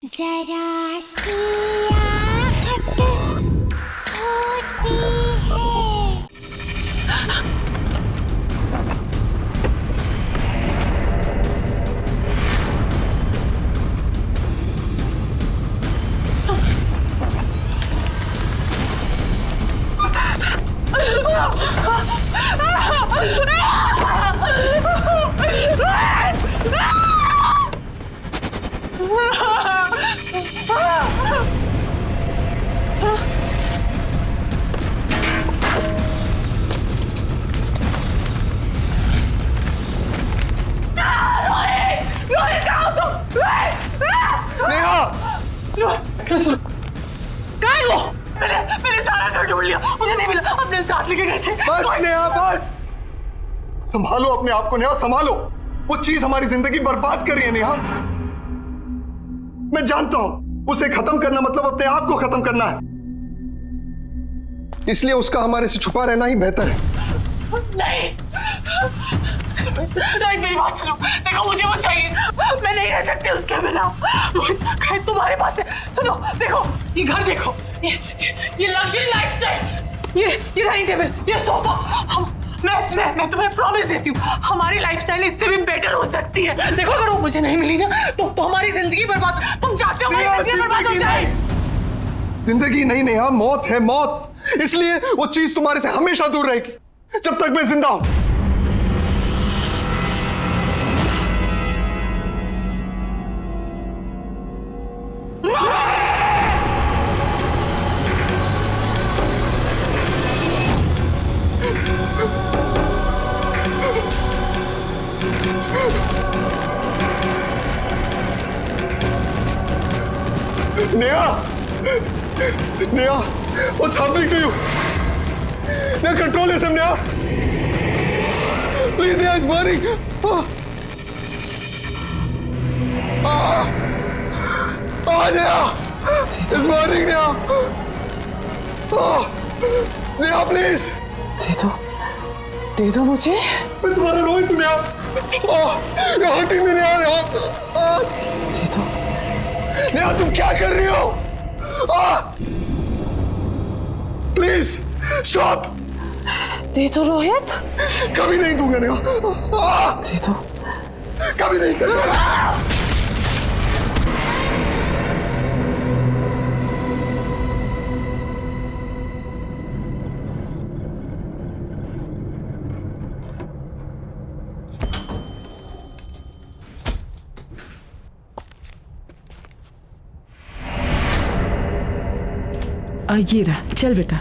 जरा सी आहट होती है। मैंने सारा घर ढूंढ लिया, मुझे नहीं मिला। अपने साथ लेके गए थे। बस नेहा बस, संभालो अपने आप को नेहा, संभालो। वो चीज हमारी जिंदगी बर्बाद कर रही है नेहा। मैं जानता हूं उसे खत्म करना मतलब अपने आप को खत्म करना है, इसलिए उसका हमारे से छुपा रहना ही बेहतर है। नहीं रोहित, मेरी बात सुनो। देखो मुझे वो चाहिए, मैं नहीं रह सकती उसके बिना। रोहित कहीं तुम्हारे पास है। सुनो देखो, ये घर देखो, ये लग्जरी लाइफस्टाइल, ये डाइनिंग टेबल, ये सोफा। मैं तुम्हें प्रॉमिस देती हूँ, हमारी लाइफस्टाइल इससे भी बेटर हो सकती है। देखो अगर वो मुझे नहीं मिली ना तो हमारी जिंदगी बर्बाद, तुम चाहते हो हमारी जिंदगी बर्बाद हो जाए। जिंदगी नहीं नेहा, मौत है मौत। इसलिए वो चीज तुम्हारे से हमेशा दूर रहेगी जब तक मैं जिंदा हूं। Neha, Neha, what's happening to you? Neha, control yourself, Neha. Please, Neha, it's burning. Neha, it's burning, Neha. Neha, please. दे दो मुझे। मैं तुम्हारा रोहित हूँ Neha. you're hurting me, Neha. दे दो। नेहा, तुम क्या कर रही हो? Please stop. दे दो रोहित। कभी नहीं दूंगा नेहा। दे दो। कभी नहीं करूंगा। ये रहा, चल बेटा।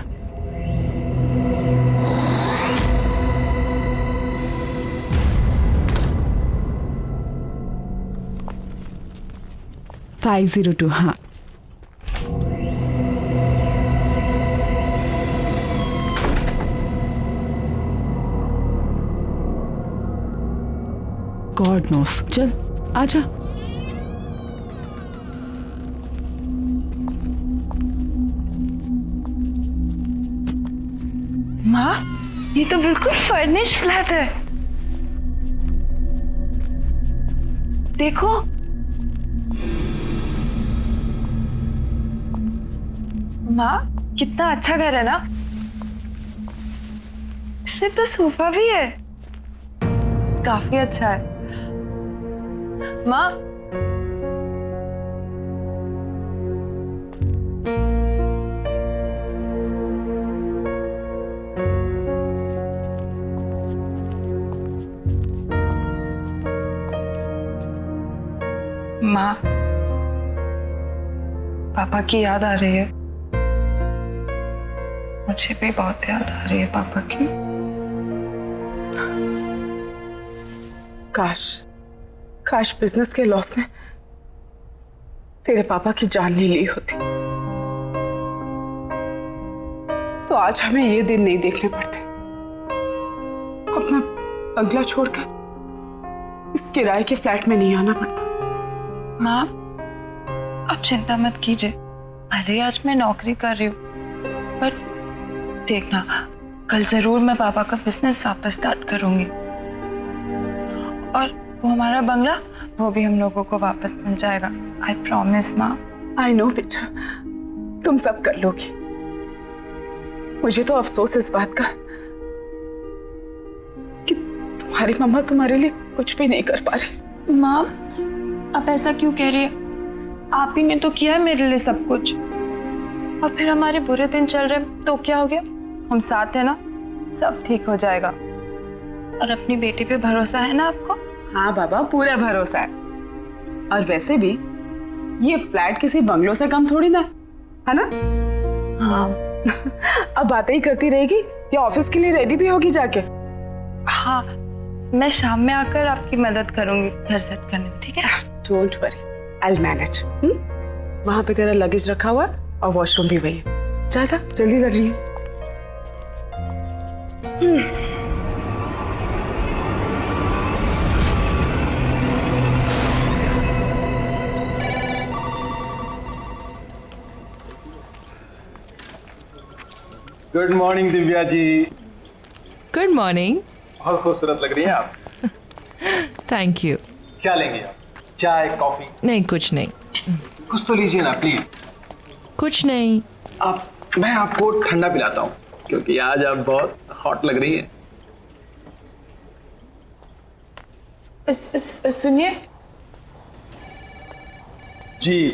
फाइव 502, हाँ। गॉड नोस, चल आजा। माँ, ये तो बिल्कुल फर्निश्ड फ्लैट है। देखो, माँ कितना अच्छा घर है ना। इसमें तो सोफा भी है, काफी अच्छा है। माँ, माँ, पापा की याद आ रही है। मुझे भी बहुत याद आ रही है पापा की। काश बिजनेस के लॉस ने तेरे पापा की जान नहीं ली होती, तो आज हमें ये दिन नहीं देखने पड़ते। अपना बंगला छोड़कर इस किराए के फ्लैट में नहीं आना पड़ता। माँ, आप चिंता मत कीजिए। भले आज मैं नौकरी कर रही हूँ, पर देखना कल जरूर मैं पापा का बिजनेस वापस स्टार्ट करूंगी। और वो हमारा बंगला, वो भी हम लोगों को वापस मिल जाएगा। आई प्रॉमिस माँ। आई नो बेटा, तुम सब कर लोगी। मुझे तो अफसोस इस बात का कि तुम्हारी मम्मा तुम्हारे लिए कुछ भी नहीं कर पा रही। माँ, आप ऐसा क्यों कह रही है? आप ही ने तो किया है मेरे लिए सब कुछ। और फिर हमारे बुरे दिन चल रहे तो क्या हो गया? हम साथ हैं ना, सब ठीक हो जाएगा। और अपनी बेटी पे भरोसा है ना आपको? हाँ बाबा, पूरा भरोसा है। और वैसे भी ये फ्लैट किसी बंगलों से कम थोड़ी ना है ना? हाँ। अब बातें ही करती रहेगी या ऑफिस के लिए रेडी भी होगी जाके? हाँ, मैं शाम में आकर आपकी मदद करूंगी घर सेट करने में, ठीक है? Don't worry, I will manage. वहां पे तेरा लगेज रखा हुआ है और वॉशरूम भी वही है। जा जा, जल्दी कर रही है। Good morning Divya ji. Good morning. बहुत खूबसूरत लग रही हैं आप। Thank you. क्या लेंगे आप? चाय, कॉफी? नहीं, कुछ नहीं। कुछ तो लीजिए ना प्लीज। कुछ नहीं। मैं आपको ठंडा पिलाता हूँ क्योंकि आज आप बहुत हॉट लग रही हैं। सुनिए जी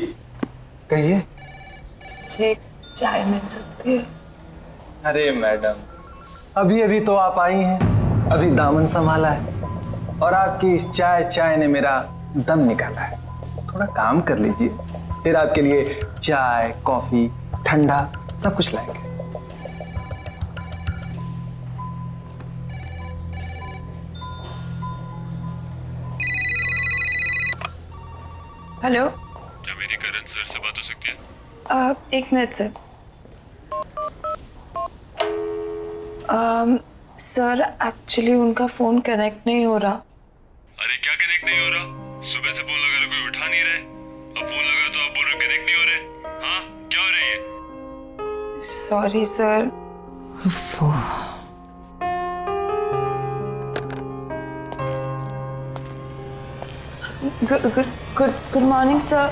कहिए। मुझे चाय मिल सकती है? अरे मैडम, अभी अभी तो आप आई हैं, अभी दामन संभाला है और आपकी इस चाय ने मेरा दम निकाला है। थोड़ा काम कर लीजिए, फिर आपके लिए चाय, कॉफी, ठंडा सब कुछ लाएंगे। हेलो, क्या मेरी करण सर से बात हो सकती है? एक मिनट सर। सर, एक्चुअली उनका फोन कनेक्ट नहीं हो रहा। अरे क्या कनेक्ट नहीं हो रहा? सुबह से फोन लगा रहा, कोई उठा नहीं रहे। अब फोन लगा तो आप बोल रहे कनेक्ट नहीं हो रहे। हाँ, क्या हो रही है? Sorry sir. Good morning sir.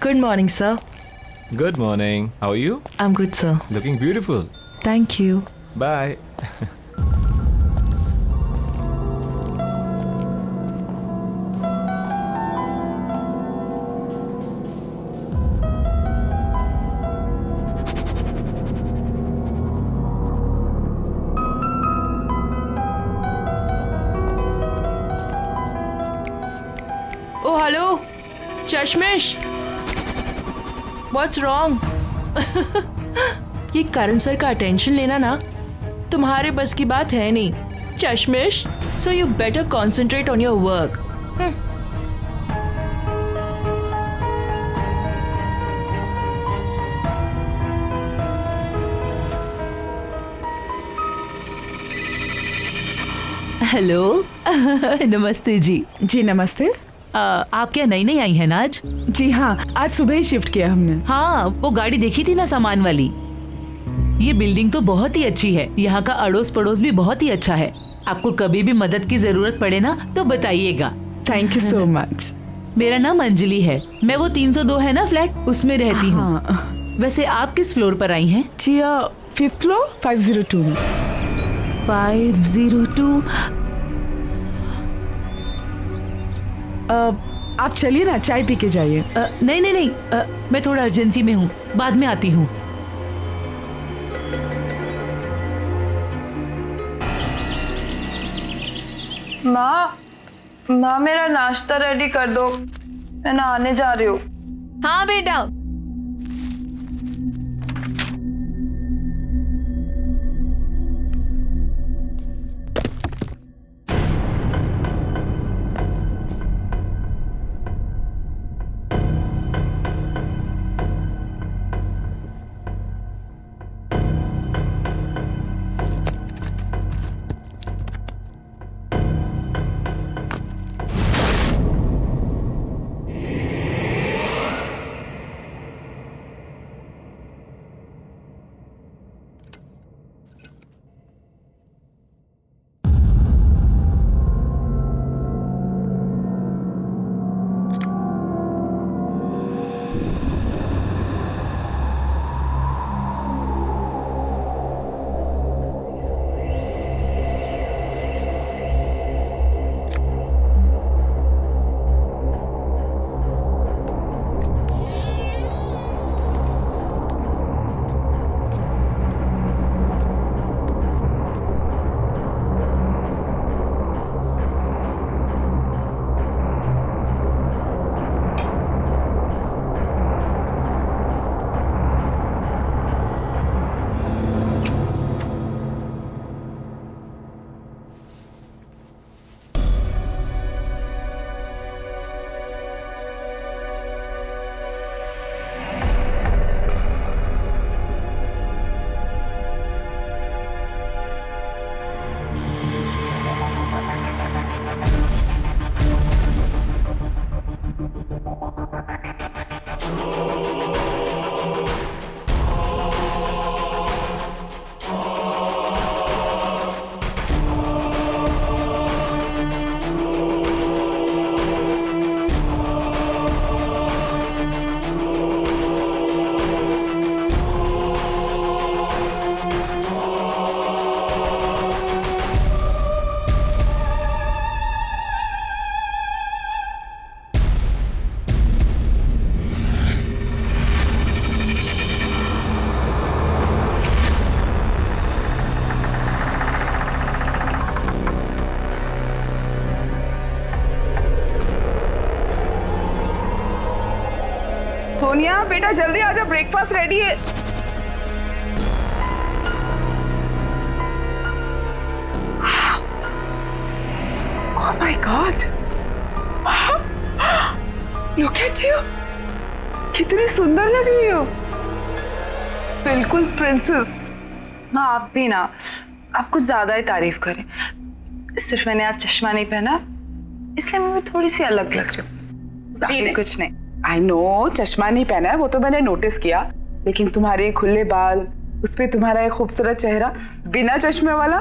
Good morning, sir. Good morning. How are you? I'm good, sir. Looking beautiful. Thank you. Bye. Oh, hello, चश्मिश। What's wrong? ये करण सर का अटेंशन लेना ना तुम्हारे बस की बात है नहीं, चश्मिश। So you better concentrate on your work. Hello. नमस्ते जी। जी नमस्ते। आप क्या नई नई आई हैं ना आज? जी हाँ, आज सुबह ही शिफ्ट किया हमने। हाँ, वो गाड़ी देखी थी ना सामान वाली। ये बिल्डिंग तो बहुत ही अच्छी है, यहाँ का अड़ोस पड़ोस भी बहुत ही अच्छा है। आपको कभी भी मदद की जरूरत पड़े ना तो बताइएगा। Thank you so much. मेरा नाम अंजलि है, मैं वो 302 है ना फ्लैट, उसमें रहती हूँ। हाँ। वैसे आप किस फ्लोर पर आई हैं? जी 5th फ्लोर 502 में। 502। आप चलिए ना, चाय पी के जाइए। नहीं नहीं नहीं, मैं थोड़ा अर्जेंसी में हूँ, बाद में आती हूँ। माँ, मेरा नाश्ता रेडी कर दो, मैं नहाने जा रही हूँ। हाँ बेटा। सोनिया बेटा जल्दी आ जा, ब्रेकफास्ट रेडी है। Oh my God, look at you, कितनी सुंदर लग रही हो, बिल्कुल प्रिंसेस। माँ आप भी ना, आप कुछ ज्यादा ही तारीफ करें। सिर्फ मैंने आज चश्मा नहीं पहना इसलिए मैं थोड़ी सी अलग लग रही हूँ, बाकी कुछ नहीं। आई नो चश्मा नहीं पहना है वो तो मैंने नोटिस किया, लेकिन तुम्हारे खुले बाल, उस पे तुम्हारा एक खूबसूरत चेहरा बिना चश्मे वाला,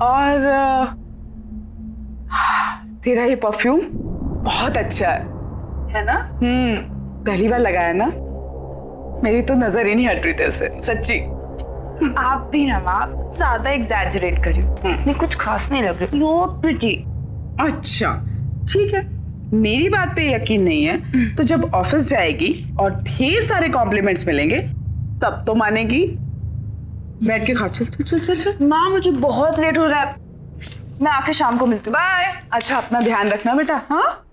और तेरा ये परफ्यूम बहुत अच्छा है ना? पहली बार लगाया ना, मेरी तो नजर ही नहीं हट रही तेरे से, सच्ची। आप भी ना माँ, ज्यादा एग्जैजरेट कर रही हो, नहीं कुछ खास नहीं लग रही। You pretty. अच्छा ठीक है, मेरी बात पे यकीन नहीं है तो जब ऑफिस जाएगी और ढेर सारे कॉम्प्लीमेंट्स मिलेंगे तब तो मानेगी। बैठ के खा, चल चल चल चल चल। माँ मुझे बहुत लेट हो रहा है, मैं आके शाम को मिलती हूँ, बाय। अच्छा अपना ध्यान रखना बेटा। हाँ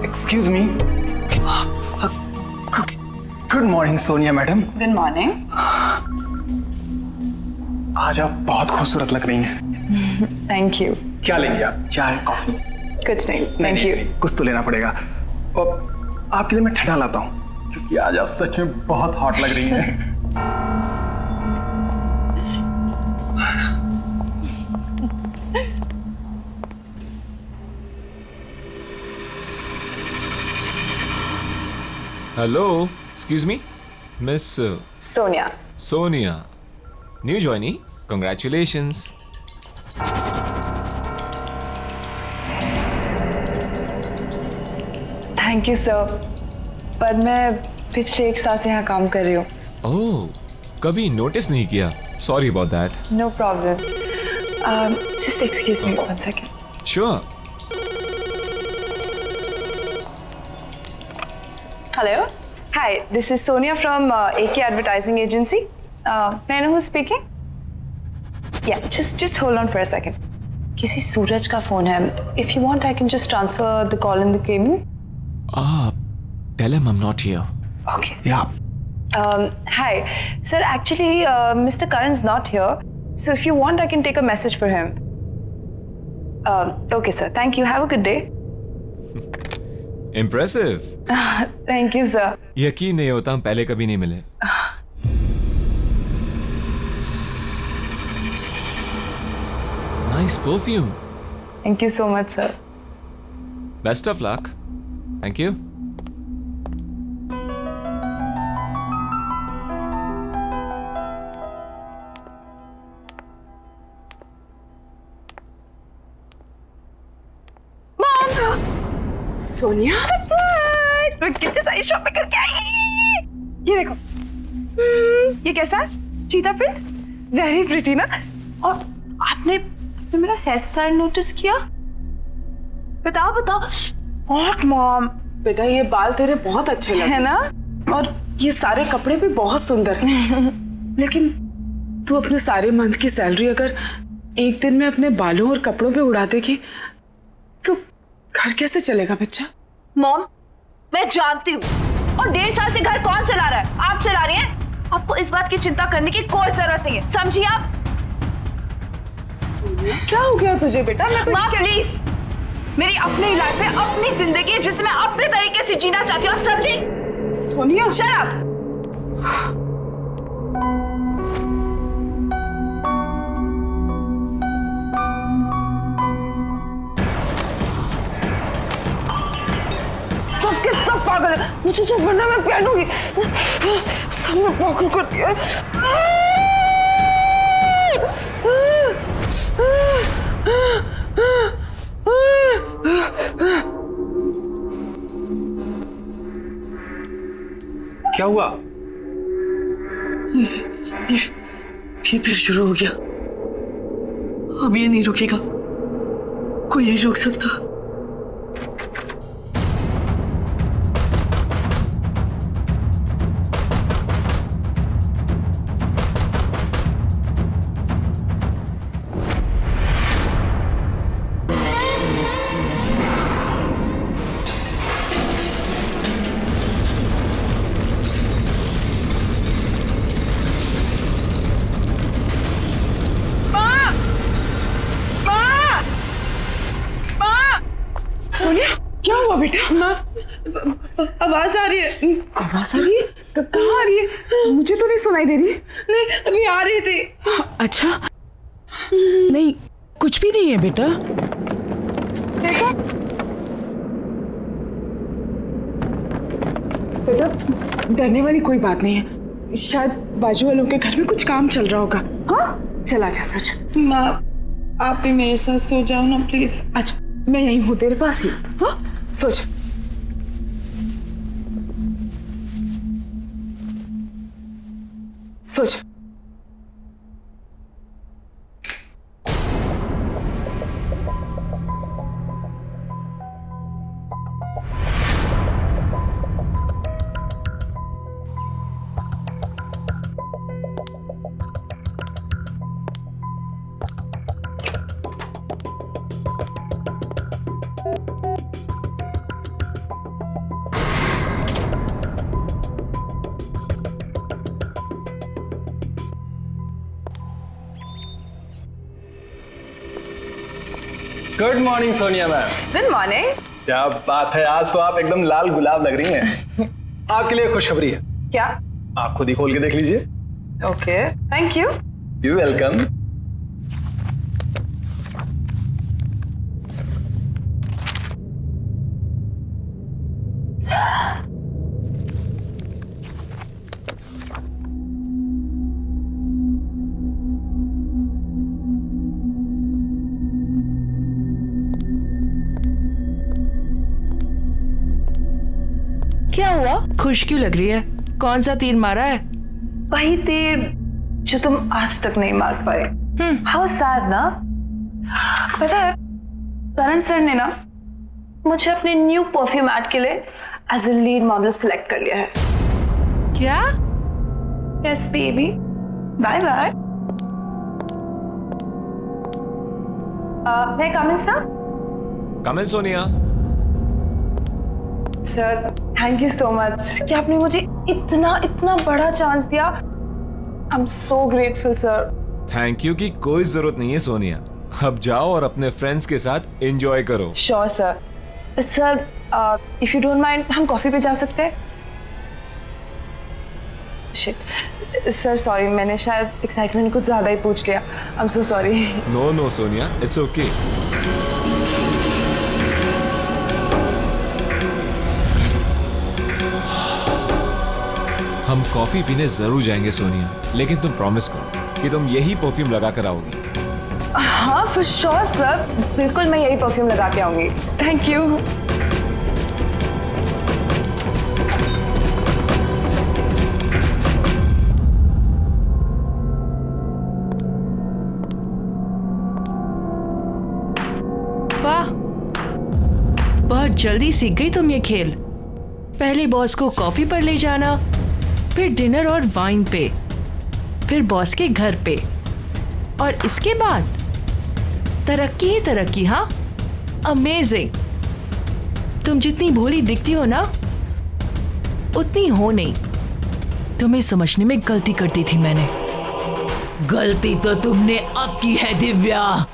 excuse me. Good morning Sonia madam. Good morning. आज आप बहुत खूबसूरत लग रही हैं। Thank you. क्या लेंगे आप, चाय कॉफी? कुछ नहीं, थैंक यू। कुछ तो लेना पड़ेगा, और आपके लिए मैं ठंडा लाता हूँ क्योंकि आज आप सच में बहुत हॉट लग रही हैं। Hello, excuse me, Miss Sonia. Sonia. New joinee, congratulations. Thank you sir, पर मैं पिछले 1 साल से यहाँ काम कर रही हूँ। Oh, कभी नोटिस नहीं किया. Sorry about that. No problem. Just excuse me 1 second. Sure. Hello. Hi, this is Sonia from AK Advertising Agency. May I know who's speaking? Yeah, just hold on for a second. किसी सूरज का phone है. If you want, I can just transfer the call in the cable. Tell him I'm not here. Okay. Yeah. Hi, sir. Actually, Mr. Karan's not here. So if you want, I can take a message for him. Okay, sir. Thank you. Have a good day. Impressive. Thank you, sir. यकीन नहीं होता हम पहले कभी नहीं मिले. Nice perfume. Thank you so much, sir. Best of luck. Thank you. Sonia मैं कितनी सारी शॉपिंग करके आई। ये देखो, ये कैसा है? चीता प्रिंट, वेरी प्रिटी ना। और आपने मेरा हेयर स्टाइल नोटिस किया? बताओ बताओ। व्हाट मॉम, बेटा ये बाल तेरे बहुत अच्छे लगे है ना, और ये सारे कपड़े भी बहुत सुंदर हैं। लेकिन तू अपने सारे मंथ की सैलरी अगर एक दिन में अपने बालों और कपड़ों पे उड़ा देगी तो घर कैसे चलेगा बच्चा? मॉम मैं जानती हूँ, और 1.5 साल से घर कौन चला रहा है? आप चला रही हैं। आपको इस बात की चिंता करने की कोई जरूरत नहीं है, समझिए आप? सोनिया क्या हो गया तुझे बेटा? माँ प्लीज, मेरी अपनी लाइफ है, अपनी जिंदगी है जिसे मैं अपने तरीके से जीना चाहती हूँ, आप समझी? Sonia shut up. पागल है, मुझे जो बनना मैं पहनूंगी। सबने पागल कर दिया। क्या हुआ? ये फिर शुरू हो गया। अब ये नहीं रुकेगा, कोई नहीं रोक सकता। सोनिया क्या हुआ बेटा? माँ, आवाज आ रही है। आवाज आ रही है? कहाँ आ रही है? मुझे तो नहीं सुनाई दे रही। नहीं, अभी आ रही थी। अच्छा नहीं, कुछ भी नहीं है बेटा। देखो बेटा, डरने वाली कोई बात नहीं है। शायद बाजू वालों के घर में कुछ काम चल रहा होगा। हाँ चल आजा सोच। माँ, आप भी मेरे साथ सो जाओ ना प्लीज। अच्छा मैं यहीं हूँ तेरे पास ही। हाँ सोच। सोच। Good morning Sonia ma'am. Good morning. क्या बात है, आज तो आप एकदम लाल गुलाब लग रही हैं। आपके लिए खुशखबरी है। क्या? आप खुद ही खोल के देख लीजिए। Okay, thank you. You welcome. क्या हुआ? खुश क्यों लग रही है? कौन सा तीर मारा है? वही तीर जो तुम आज तक नहीं मार पाए। हाउ सैड ना। पता है, करण सर ने ना मुझे अपने न्यू परफ्यूम ऐड के लिए as a lead model select कर लिया है। क्या? Yes baby, bye bye. मैं coming sir. Come in Sonia. Sir thank you so much कि आपने मुझे इतना इतना बड़ा चांस दिया। I am so grateful sir. Thank you की कोई जरूरत नहीं है सोनिया। अब जाओ और अपने फ्रेंड्स के साथ एंजॉय करो। Sure sir. Sir if you don't mind हम कॉफी पे जा सकते हैं? शिट सर, सॉरी, मैंने शायद एक्साइटमेंट कुछ ज्यादा ही पूछ लिया। I am so sorry. No no Sonia, it's okay. हम कॉफी पीने जरूर जाएंगे सोनिया, लेकिन तुम प्रॉमिस करो कि तुम यही परफ्यूम लगा कर आओगी। हाँ फॉर श्योर सर, बिल्कुल मैं यही परफ्यूम लगा के आऊंगी। Thank you. वाह, बहुत जल्दी सीख गई तुम ये खेल। पहले बॉस को कॉफी पर ले जाना, फिर डिनर और वाइन पे, फिर बॉस के घर पे, और इसके बाद तरक्की ही तरक्की। हाँ, अमेजिंग। तुम जितनी भोली दिखती हो ना, उतनी हो नहीं। तुम्हें समझने में गलती कर दी थी मैंने। गलती तो तुमने अब की है दिव्या।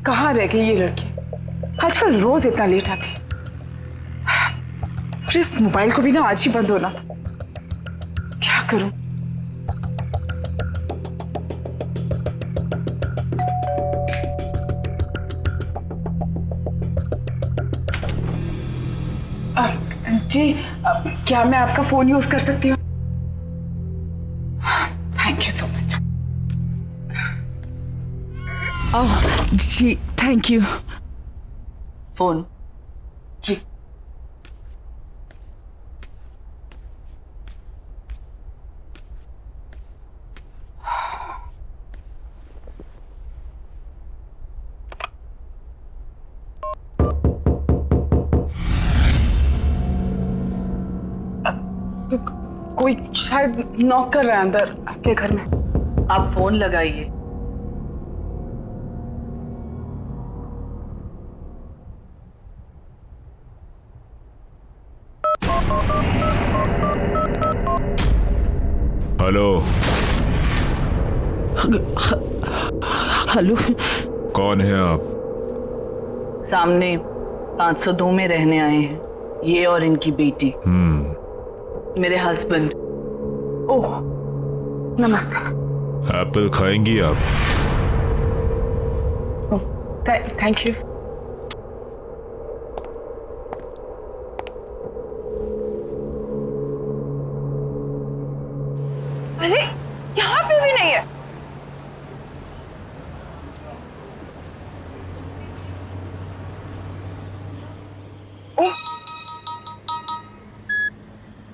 कहाँ रह गई ये लड़की? आजकल रोज इतना लेट आती। और इस मोबाइल को भी ना आज ही बंद होना था। क्या करूं? जी, क्या मैं आपका फोन यूज कर सकती हूँ? Thank you so much. Oh जी, थैंक यू। फोन जी। कोई शायद नॉक कर रहा है अंदर आपके घर में। आप फोन लगाइए। हेलो। हेलो, कौन है आप? सामने 502 में रहने आए हैं, ये और इनकी बेटी। मेरे हस्बैंड। ओह, नमस्ते। एप्पल खाएंगी आप? Thank you. अरे यहाँ पे भी नहीं है।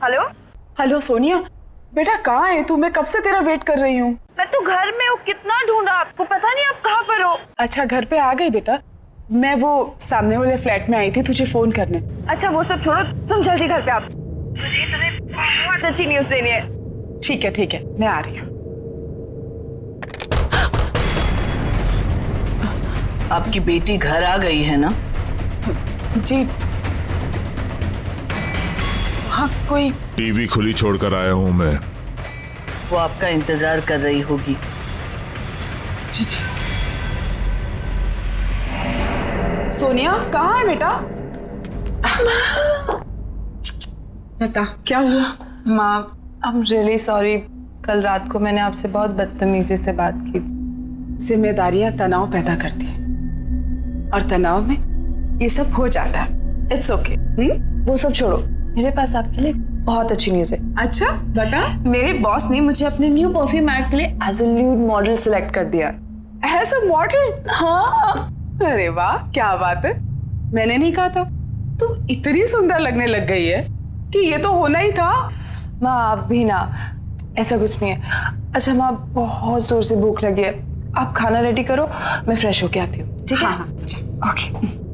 हेलो हेलो सोनिया, बेटा कहाँ है तू? मैं कब से तेरा वेट कर रही हूँ। मैं तो घर में हूँ, कितना ढूंढा आपको, पता नहीं आप कहाँ पर हो। अच्छा, घर पे आ गई बेटा। मैं वो सामने वाले फ्लैट में आई थी तुझे फोन करने। अच्छा वो सब छोड़ो, तुम जल्दी घर पे आओ, मुझे तुम्हें बहुत अच्छी न्यूज़ देनी है। ठीक है, मैं आ रही हूँ। आपकी बेटी घर आ गई है ना? जी हाँ, कोई टीवी खुली छोड़कर आया हूं मैं। वो आपका इंतजार कर रही होगी। जी। सोनिया कहाँ है बेटा? बता क्या हुआ? माँ, आई एम रियली सॉरी, कल रात को मैंने आपसे बहुत बदतमीजी से बात की। जिम्मेदारियां तनाव पैदा करती हैं और तनाव में ये सब हो जाता है। It's okay. वो सब छोड़ो, मेरे पास आपके लिए बहुत अच्छी न्यूज़ है। अच्छा बता। मेरे बॉस ने मुझे अपने न्यू परफ्यूम ऐड के लिए as a new model select कर दिया। As a model? हाँ। अरे वाह, क्या बात है। मैंने नहीं कहा था तू इतनी सुंदर लगने लग गई है कि ये तो होना ही था। माँ आप भी ना, ऐसा कुछ नहीं है। अच्छा माँ, बहुत जोर से भूख लगी है, आप खाना रेडी करो, मैं फ्रेश होके आती हूँ। ठीक है? हाँ, okay.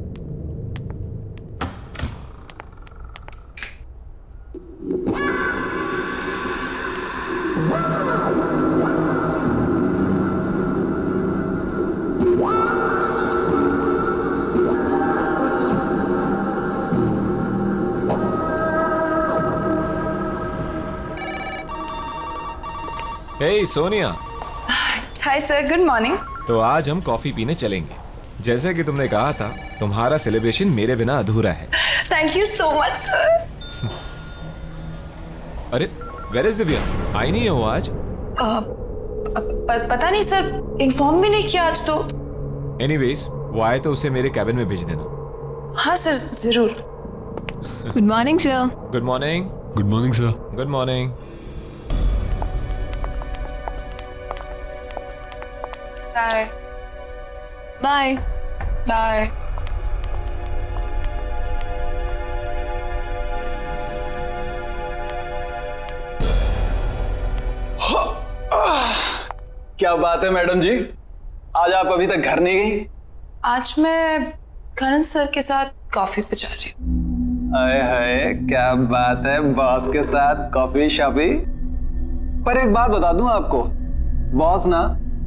Hey Sonia. Hi sir, good morning. तो आज हम कॉफी पीने चलेंगे। जैसे कि तुमने कहा था, तुम्हारा सेलिब्रेशन मेरे बिना अधूरा है। Thank you so much sir. अरे वेयर इज दिव्या? आई नहीं है वो आज? पता नहीं सर, इन्फॉर्म भी नहीं किया आज तो। एनीवेज, वो आए तो उसे मेरे कैबिन में भेज देना। हाँ सर, जरूर। Good morning sir. Good morning. Good morning sir. Good morning. Bye bye bye. क्या बात है मैडम जी, आज आप अभी तक घर नहीं गई? आज मैं करण सर के साथ कॉफी पे जा रही हूँ। हाय हाय, क्या बात है, बॉस के साथ कॉफी शॉपी। पर एक बात बता दूं आपको, बॉस ना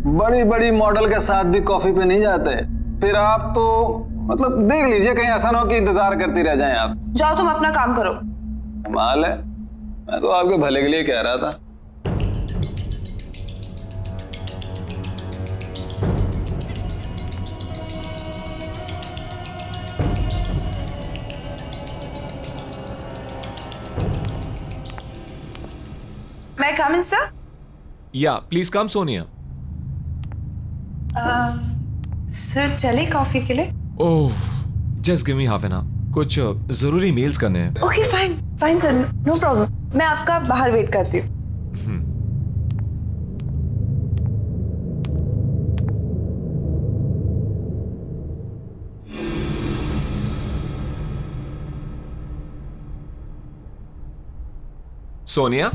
बड़ी बड़ी मॉडल के साथ भी कॉफी पे नहीं जाते। फिर आप तो मतलब देख लीजिए, कहीं ऐसा ना हो कि इंतजार करती रह जाएं आप। जाओ तुम अपना काम करो। कमाल है, मैं तो आपके भले के लिए कह रहा था। May I come in, sir? या प्लीज कम सोनिया। सर चले कॉफी के लिए? Oh just give me half an hour, कुछ जरूरी मेल्स करने हैं। Okay fine fine sir, no problem. मैं आपका बाहर वेट करती हूँ। सोनिया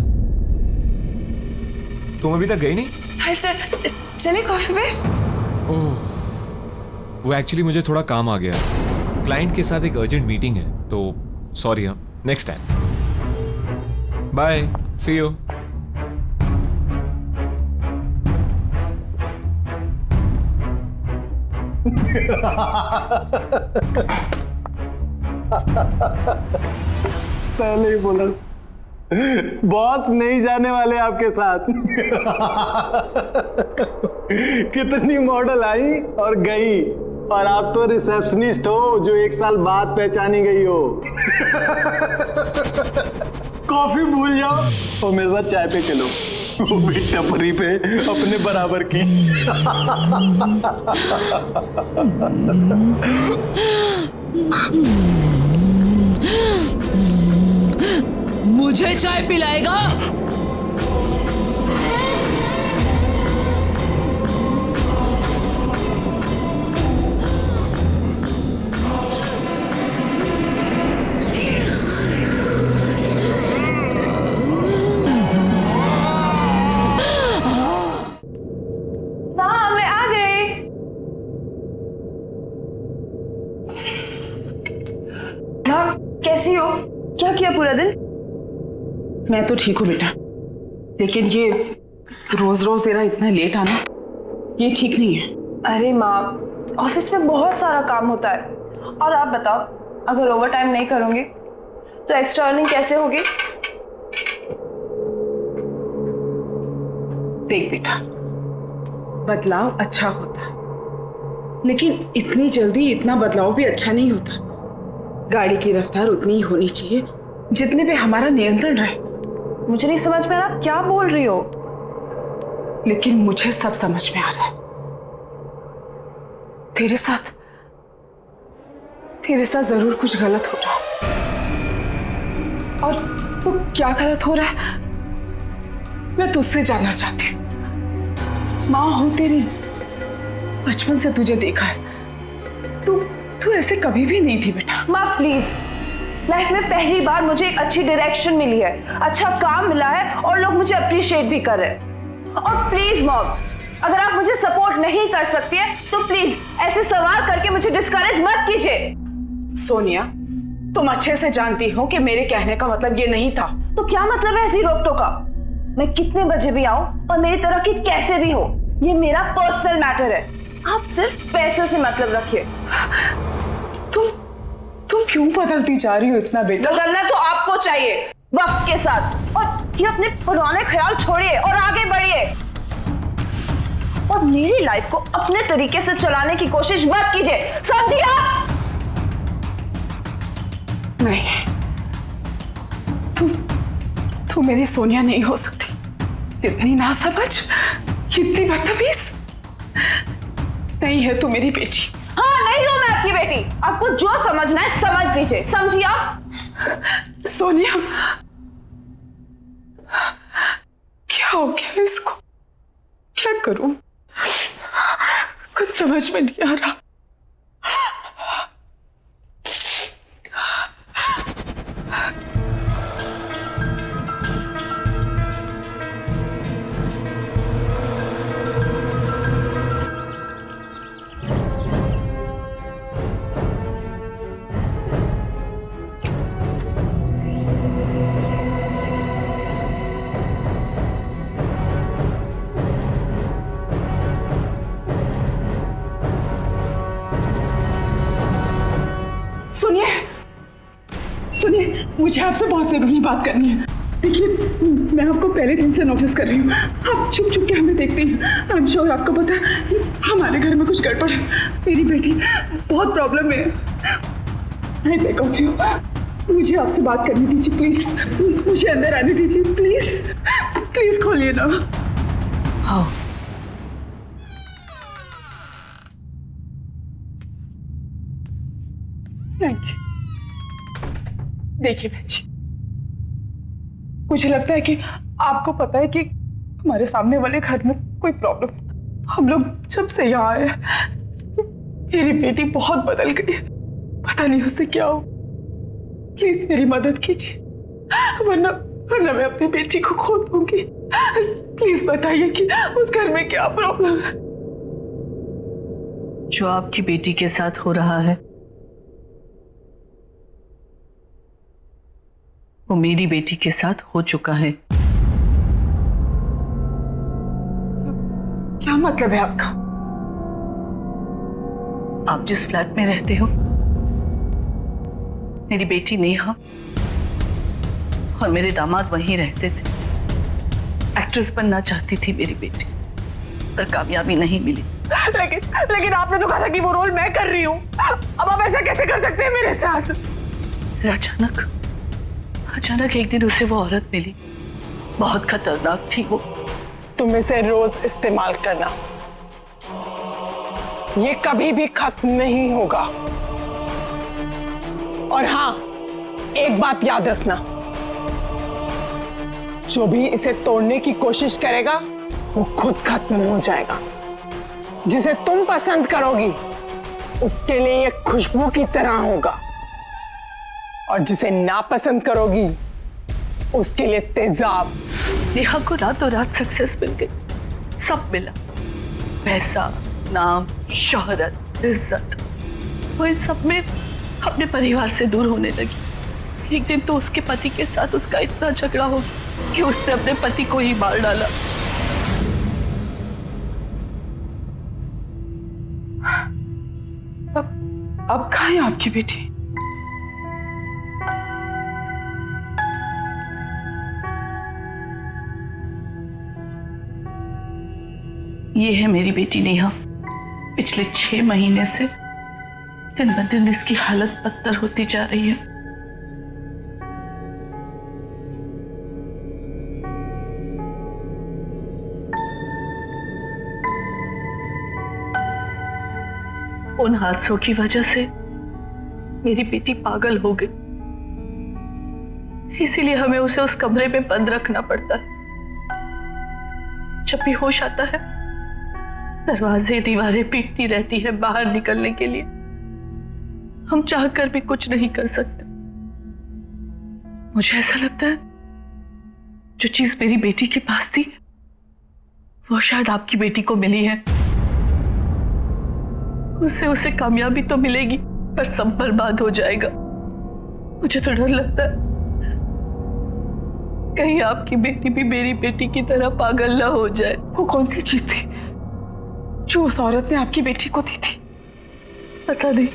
तुम अभी तक गई नहीं? हाय सर, चले कॉफी पे? ओह वो एक्चुअली मुझे थोड़ा काम आ गया, क्लाइंट के साथ एक अर्जेंट मीटिंग है, तो सॉरी। हाँ next time, bye, see you. पहले ही बोला बॉस नहीं जाने वाले आपके साथ। कितनी मॉडल आई और गई, और आप तो रिसेप्शनिस्ट हो जो 1 साल बाद पहचानी गई हो। कॉफी भूल जाओ और मेरे साथ चाय पे चलो, वो भी टपरी पे अपने बराबर की। मुझे चाय पिलाएगा? हाँ मैं आ गई। माँ कैसी हो? क्या किया पूरा दिन? मैं तो ठीक हूँ बेटा, लेकिन ये रोज रोज तेरा इतना लेट आना ये ठीक नहीं है। अरे माँ, ऑफिस में बहुत सारा काम होता है, और आप बताओ अगर ओवर टाइम नहीं करूंगी तो एक्स्ट्रा अर्निंग कैसे होगी? देख बेटा, बदलाव अच्छा होता है, लेकिन इतनी जल्दी इतना बदलाव भी अच्छा नहीं होता। गाड़ी की रफ्तार उतनी ही होनी चाहिए जितने पे हमारा नियंत्रण रहे। मुझे नहीं समझ में आ रहा आप क्या बोल रही हो। लेकिन मुझे सब समझ में आ रहा है। तेरे साथ जरूर कुछ गलत हो रहा है, और वो क्या गलत हो रहा है मैं तुझसे जानना चाहती हूँ। माँ हो तेरी, बचपन से तुझे देखा है, तू ऐसे कभी भी नहीं थी बेटा। माँ प्लीज, लाइफ में पहली बार मुझे एक अच्छी डायरेक्शन मिली है, अच्छा काम मिला है, और लोग मुझे अप्रिशिएट भी कर रहे हैं। और प्लीज मॉम, अगर आप मुझे सपोर्ट नहीं कर सकती है तो प्लीज ऐसे सवाल करके मुझे डिस्करेज मत कीजिए। सोनिया, तुम अच्छे से जानती हो कि मेरे कहने का मतलब ये नहीं था। तो क्या मतलब है ऐसी रोक टोका? मैं कितने बजे भी आऊं और मेरी तरक्की कैसे भी हो, ये मेरा पर्सनल मैटर है। आप सिर्फ पैसे से मतलब रखिए। तुम क्यों बदलती जा रही हो इतना बेटा? बदलना तो आपको चाहिए वक्त के साथ, और ये अपने पुराने ख्याल छोड़िए और आगे बढ़िए, और मेरी लाइफ को अपने तरीके से चलाने की कोशिश मत कीजिए, समझिए आप? नहीं, तू मेरी सोनिया नहीं हो सकती। इतनी नासमझ, इतनी बदतमीज नहीं है तू मेरी बेटी। हाँ नहीं हूं मैं आपकी बेटी, आपको जो समझना है समझ लीजिए, समझिए आप? सोनिया, क्या हो गया इसको? क्या करूं? कुछ समझ में नहीं आ रहा। सुनिए, मुझे आपसे बहुत जरूरी बात करनी है। देखिए, मैं आपको पहले दिन से नोटिस कर रही हूँ, आप छुप छुप के हमें देखते हैं। आई एम श्योर आपको पता है हमारे घर में कुछ गड़बड़ है। मेरी बेटी बहुत प्रॉब्लम में है। मुझे आपसे बात करनी दीजिए प्लीज, मुझे अंदर आने दीजिए प्लीज। प्लीज खोलिए ना। हाँ थैंक यू। देखिए बहन जी, मुझे लगता है कि आपको पता है कि हमारे सामने वाले घर में कोई प्रॉब्लम। हम लोग जब से यहाँ आए मेरी बेटी बहुत बदल गई है, पता नहीं उससे क्या हो। प्लीज मेरी मदद कीजिए, वरना वरना मैं अपनी बेटी को खो दूंगी। प्लीज बताइए कि उस घर में क्या प्रॉब्लम है। जो आपकी बेटी के साथ हो रहा है वो मेरी बेटी के साथ हो चुका है। क्या मतलब है आपका? आप जिस फ्लैट में रहते हो मेरी बेटी नेहा और मेरे दामाद वहीं रहते थे। एक्ट्रेस बनना चाहती थी मेरी बेटी, पर कामयाबी नहीं मिली। लेकिन आपने तो कहा था कि वो रोल मैं कर रही हूँ। अब आप ऐसा कैसे कर सकते हैं मेरे साथ? अचानक एक दिन उसे वो औरत मिली, बहुत खतरनाक थी वो। तुम इसे रोज इस्तेमाल करना, ये कभी भी खत्म नहीं होगा। और हाँ, एक बात याद रखना, जो भी इसे तोड़ने की कोशिश करेगा वो खुद खत्म हो जाएगा। जिसे तुम पसंद करोगी उसके लिए ये खुशबू की तरह होगा, और जिसे नापसंद करोगी उसके लिए तेजाब। नेहा को रातों रात सक्सेस मिल गई, सब मिला, पैसा, नाम, शोहरत, इज्जत। वो इन सब में अपने परिवार से दूर होने लगी। एक दिन तो उसके पति के साथ उसका इतना झगड़ा हो गया कि उसने अपने पति को ही मार डाला। अब कहाँ है आपकी बेटी? ये है मेरी बेटी नेहा। पिछले 6 महीने से दिन ब दिन इसकी हालत बदतर होती जा रही है। उन हादसों की वजह से मेरी बेटी पागल हो गई, इसीलिए हमें उसे उस कमरे में बंद रखना पड़ता है। जब भी होश आता है दरवाजे दीवारें पीटती रहती है बाहर निकलने के लिए। हम चाहकर भी कुछ नहीं कर सकते। मुझे ऐसा लगता है जो चीज मेरी बेटी के पास थी वो शायद आपकी बेटी को मिली है। उससे उसे कामयाबी तो मिलेगी पर सब बर्बाद हो जाएगा। मुझे तो डर लगता है कहीं आपकी बेटी भी मेरी बेटी की तरह पागल ना हो जाए। वो कौन सी चीज थी जो उस औरत ने आपकी बेटी को दी थी? पता नहीं।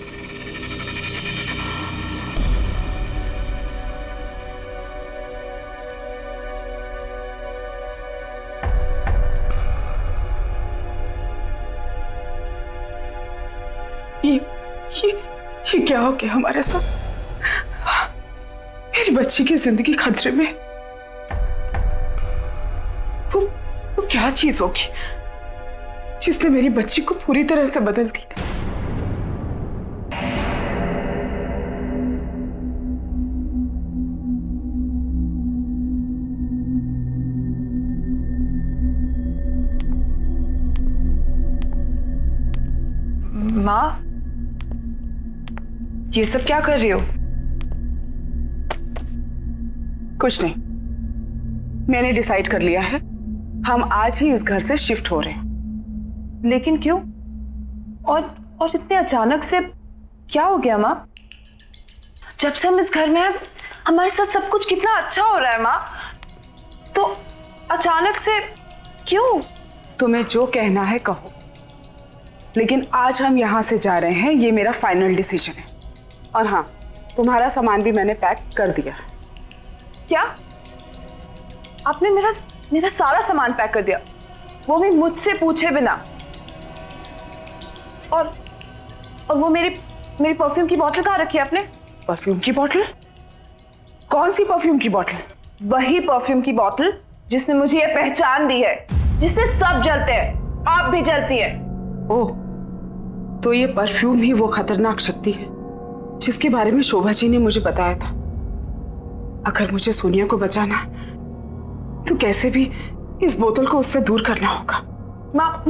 ये क्या हो गया हमारे साथ? मेरी बच्ची की जिंदगी खतरे में। वो क्या चीज होगी जिसने मेरी बच्ची को पूरी तरह से बदल दिया? माँ, ये सब क्या कर रही हो? कुछ नहीं, मैंने डिसाइड कर लिया है, हम आज ही इस घर से शिफ्ट हो रहे हैं। लेकिन क्यों? और इतने अचानक से क्या हो गया माँ? जब से हम इस घर में हैं हमारे साथ सब कुछ कितना अच्छा हो रहा है माँ, तो अचानक से क्यों? तुम्हें जो कहना है कहो, लेकिन आज हम यहाँ से जा रहे हैं, ये मेरा फाइनल डिसीजन है। और हाँ, तुम्हारा सामान भी मैंने पैक कर दिया है। क्या? आपने मेरा सारा सामान पैक कर दिया, वो भी मुझसे पूछे बिना? और वो मेरी परफ्यूम की बोतल कहाँ रखी है आपने? परफ्यूम की बोतल? कौन सी परफ्यूम की बोतल? वही परफ्यूम की बोतल जिसने मुझे ये पहचान दी है, जिससे सब जलते हैं, आप भी जलती हैं। ओह, तो ये परफ्यूम ही वो खतरनाक शक्ति है जिसके बारे में शोभा जी ने मुझे बताया था। अगर मुझे सोनिया को बचाना है तो कैसे भी इस बोतल को उससे दूर करना होगा। माँ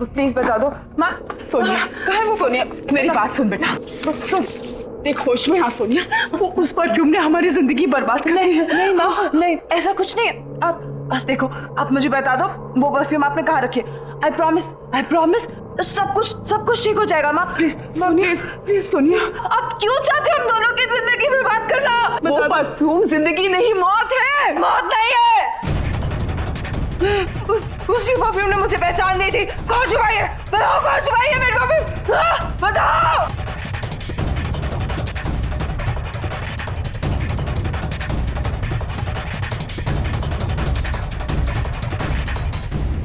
प्लीज बता दो। माँ, सोनिया, सोनिया मेरी बात सुन बेटा, सुन, देख होश में आ सोनिया, वो उस परफ्यूम ने हमारी जिंदगी बर्बाद कर दी है। नहीं माँ, नहीं, ऐसा कुछ नहीं है। आप बस देखो, आप मुझे बता दो वो परफ्यूम आपने कहाँ रखी है। आई प्रॉमिस सब कुछ ठीक हो जाएगा। माँ प्लीज, प्लीज सोनिया, आप क्यों चाहते हो हम दोनों की जिंदगी बर्बाद करना? वो परफ्यूम जिंदगी नहीं मौत है। मौत नहीं है। उसी परफ्यूम ने मुझे पहचान दी थी। कौन छुपाई है? बताओ कौन छुपाई है मेरी परफ्यूम? बताओ।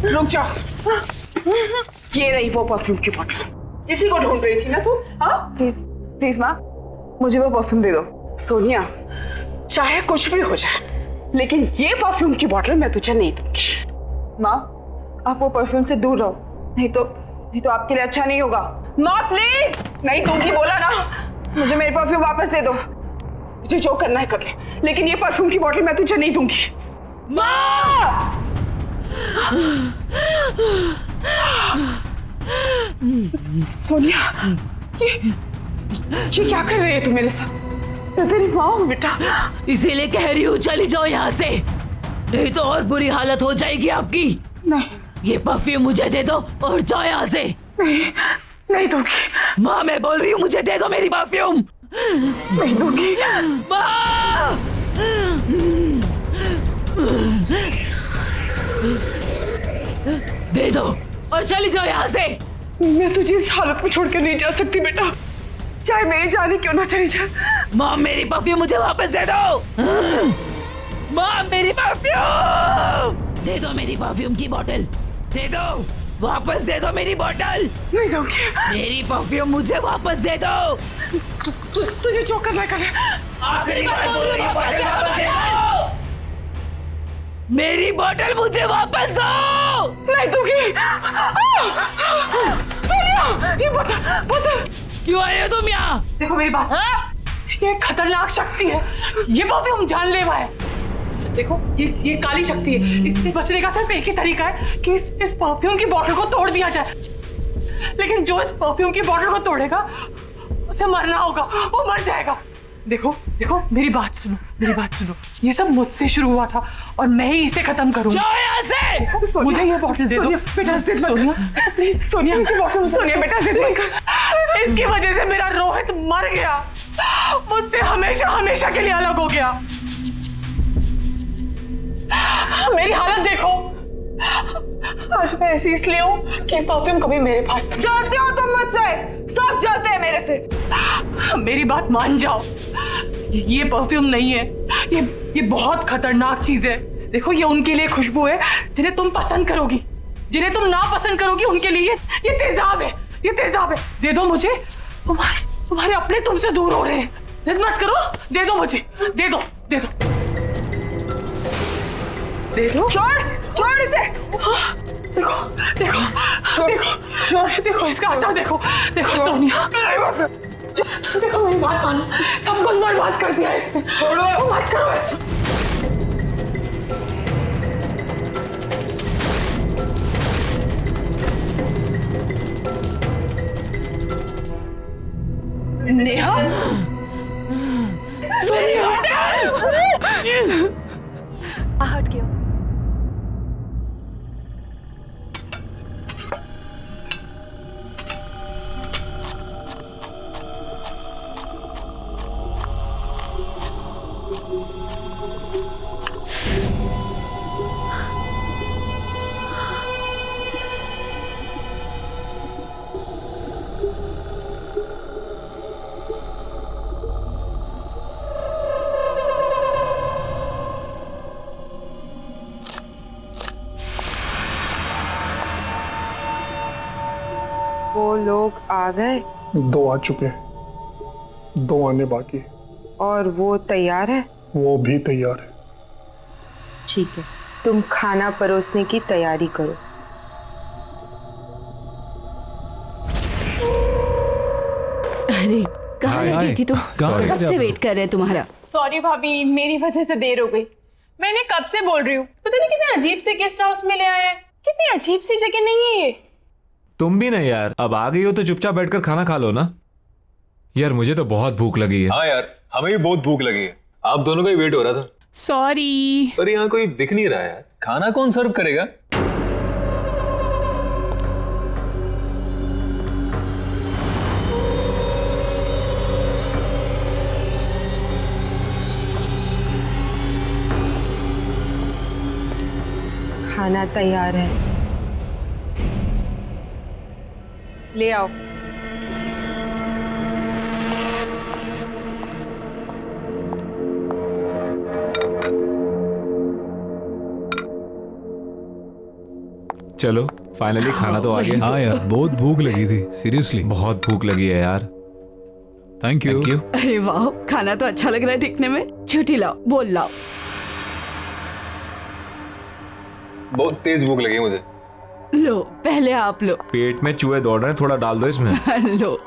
रुक जाओ, ये रही वो परफ्यूम की बोतल। इसी को ढूंढ रही थी ना तू? हाँ प्लीज माँ, मुझे वो परफ्यूम दे दो। सोनिया, चाहे कुछ भी हो जाए, लेकिन ये परफ्यूम की बोतल मैं तुझे नहीं दूंगी। माँ, आप वो परफ्यूम से दूर रहो, नहीं तो आपके लिए अच्छा नहीं होगा। माँ प्लीज। नहीं दूंगी बोला ना। मुझे मेरी परफ्यूम वापस दे दो। तुझे जो करना है कर ले, लेकिन ये परफ्यूम की बोतल मैं तुझे नहीं दूंगी। माँ! सोनिया, ये क्या कर रही है तू मेरे साथ? मैं तेरी माँ हूँ बेटा। इसीलिए कह रही हूँ चली जाओ यहाँ से, नहीं तो और बुरी हालत हो जाएगी आपकी। नहीं, ये परफ्यूम मुझे दे दो और जाओ यहाँ से। नहीं दूंगी। माँ, मैं बोल रही हूँ मुझे दे दो मेरी परफ्यूम। नहीं दूंगी। माँ! दे दो और चली जाओ यहाँ से। मैं तुझे इस हालत में छोड़कर नहीं जा सकती बेटा, चाहे मेरी जान ही क्यों ना चली जाए। माँ, मेरी परफ्यूम मुझे वापस दे दो। माँ, मेरी परफ्यूम दे दो, मेरी परफ्यूम की बोतल दे दो, वापस दे दो मेरी बोतल। नहीं दूंगी। मेरी परफ्यूम मुझे वापस दे दो। तुझे जो करना कर। आखिरी बार बोल रही हूँ, वापस दे दो। मेरी बोतल मुझे वापस दो। नहीं दूंगी। सोनिया, ये बोतल क्यों आए हो तुम यहाँ? देखो मेरी बात, ये खतरनाक शक्ति है, ये परफ्यूम जानलेवा है। देखो ये काली शक्ति है, इससे बचने का सिर्फ एक ही तरीका है कि इस परफ्यूम की बोतल को तोड़ दिया जाए। लेकिन जो इस परफ्यूम की बोतल को तोड़ेगा उसे मरना होगा, वो मर जाएगा। देखो मेरी बात सुनो, ये सब मुझसे शुरू हुआ था और मैं ही इसे खत्म करूंगा। जाओ यहाँ से। मुझे ये बोतल दे दो बेटा, जिद मत कर प्लीज। सोनिया बेटा, जिद मत कर। इसकी वजह से मेरा रोहित मर गया, मुझसे हमेशा के लिए अलग हो गया। मेरी हालत देखो, आज मैं ऐसी इसलिए हूँ कि परफ्यूम कभी मेरे पास। जलते हो तुम मुझसे, सब जलते हैं मेरे से। मेरी बात मान जाओ, ये परफ्यूम नहीं है, ये बहुत खतरनाक चीज है। देखो ये उनके लिए खुशबू है जिन्हें तुम पसंद करोगी, जिन्हें तुम ना पसंद करोगी उनके लिए ये तेजाब है, दे दो मुझे। तुम्हारे अपने तुमसे दूर हो रहे हैं, जिद मत करो, दे दो मुझे, दे दो। छोड़ इसे। देखो इसका असर देखो सोनिया, देखो मेरी बात मानो, सब कुछ बर्बाद कर दिया इसने। छोड़ो, मत करो ऐसा। नेहा, सोनिया, हट गया। वो लोग आ गए? 2 आ चुके हैं, 2 आने बाकी। और वो तैयार है? वो भी तैयार है। ठीक है, तुम खाना परोसने की तैयारी करो। अरे कहाँ रह गई थी तुम? कब से वेट कर रहे हैं तुम्हारा। सॉरी भाभी, मेरी वजह से देर हो गई। मैंने कब से बोल रही हूँ, पता नहीं कितने अजीब से गेस्ट हाउस में ले आए हैं। कितनी अजीब सी जगह नहीं है ये। तुम भी नहीं यार, अब आ गई हो तो चुपचाप बैठकर खाना खा लो ना। यार मुझे तो बहुत भूख लगी है। हाँ यार, हमें भी बहुत भूख लगी है। आप दोनों का ही वेट हो रहा था। सॉरी। पर यहाँ कोई दिख नहीं रहा है यार, खाना कौन सर्व करेगा? खाना तैयार है, ले आओ। चलो फाइनली खाना तो आ गया। हाँ यार, बहुत भूख लगी थी, सीरियसली बहुत भूख लगी है यार। Thank you. अरे वाह, खाना तो अच्छा लग रहा है दिखने में। छुट्टी लाओ, बोल लाओ। बहुत तेज भूख लगी है मुझे। लो पहले आप लो। पेट में चूहे दौड़ रहे हैं, थोड़ा डाल दो इसमें। लो।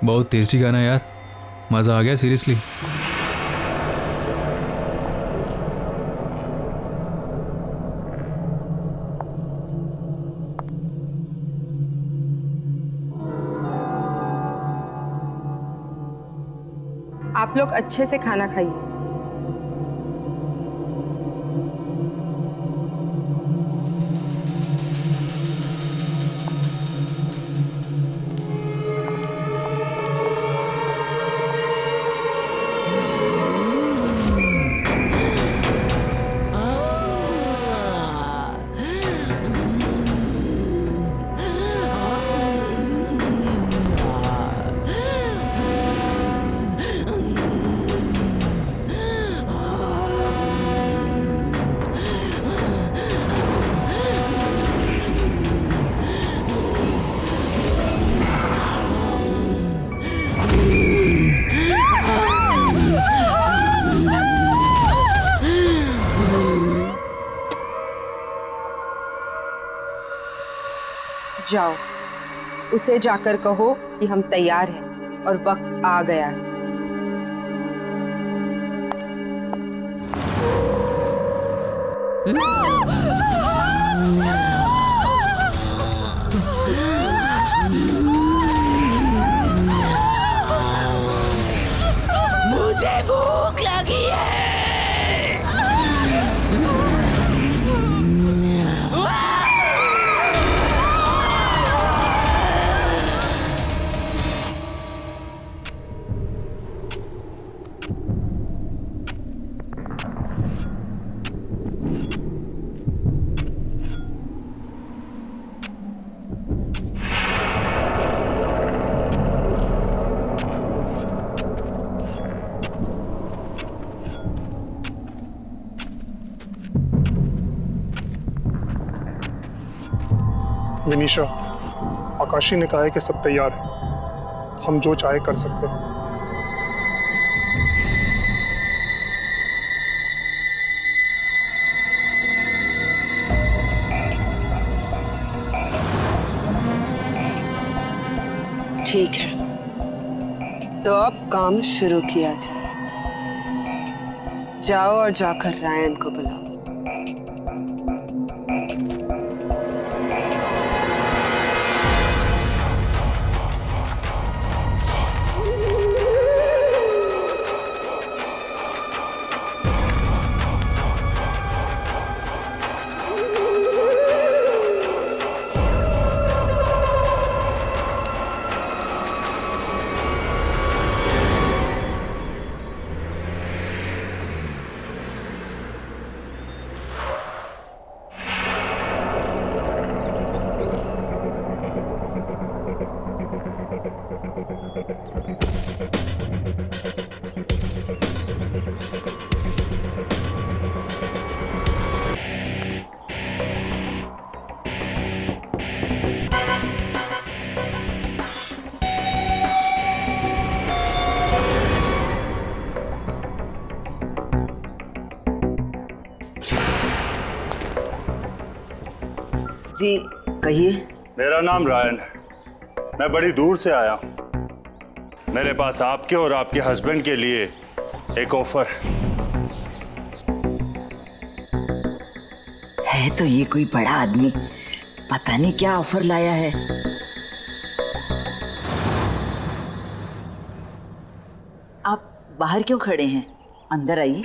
बहुत टेस्टी गाना यार, मजा आ गया सीरियसली। आप लोग अच्छे से खाना खाइए। जाओ, उसे जाकर कहो कि हम तैयार हैं और वक्त आ गया है। मुझे भूख लगी है। विनीशा, आकाशी ने कहा है कि सब तैयार है, हम जो चाहे कर सकते हैं। ठीक है, तो अब काम शुरू किया जाए। जाओ और जाकर रायन को बुलाओ। जी कहिए। मेरा नाम रायन है। मैं बड़ी दूर से आया हूँ। मेरे पास आपके और आपके हस्बैंड के लिए एक ऑफर है। तो ये कोई बड़ा आदमी पता नहीं क्या ऑफर लाया है। आप बाहर क्यों खड़े हैं? अंदर आइए।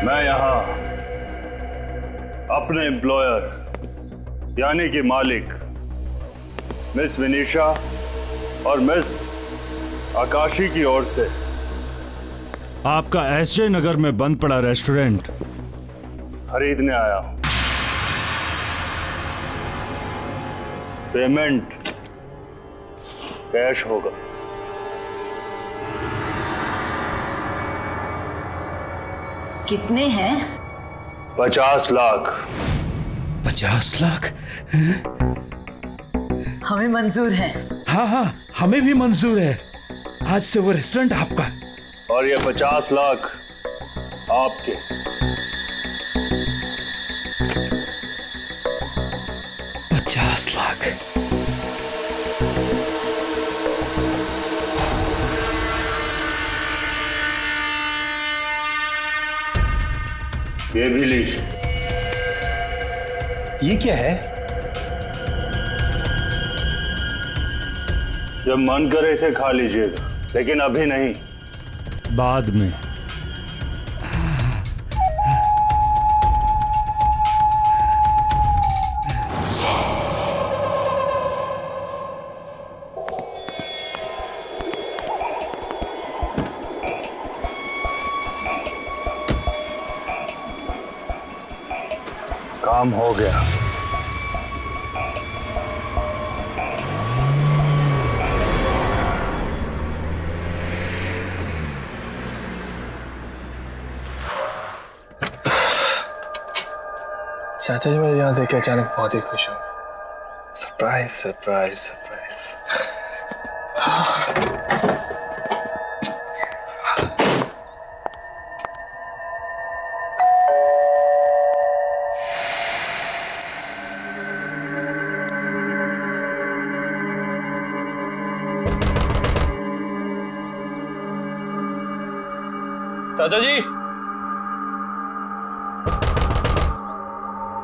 मैं यहाँ अपने एम्प्लॉयर यानी कि मालिक मिस विनीशा और मिस आकाशी की ओर से आपका एसजे नगर में बंद पड़ा रेस्टोरेंट खरीदने आया हूं। पेमेंट कैश होगा। कितने हैं? 50 लाख। 50 लाख? हमें मंजूर है। हाँ हाँ, हमें भी मंजूर है। आज से वो रेस्टोरेंट आपका। और ये 50 लाख आपके। लाख। ये भी लीजिए। ये क्या है? जब मन करे इसे खा लीजिएगा, लेकिन अभी नहीं, बाद में। काम हो गया। चाचा जी, मैं यहाँ देख के अचानक बहुत ही खुश हूँ। Surprise surprise surprise. चाचा जी,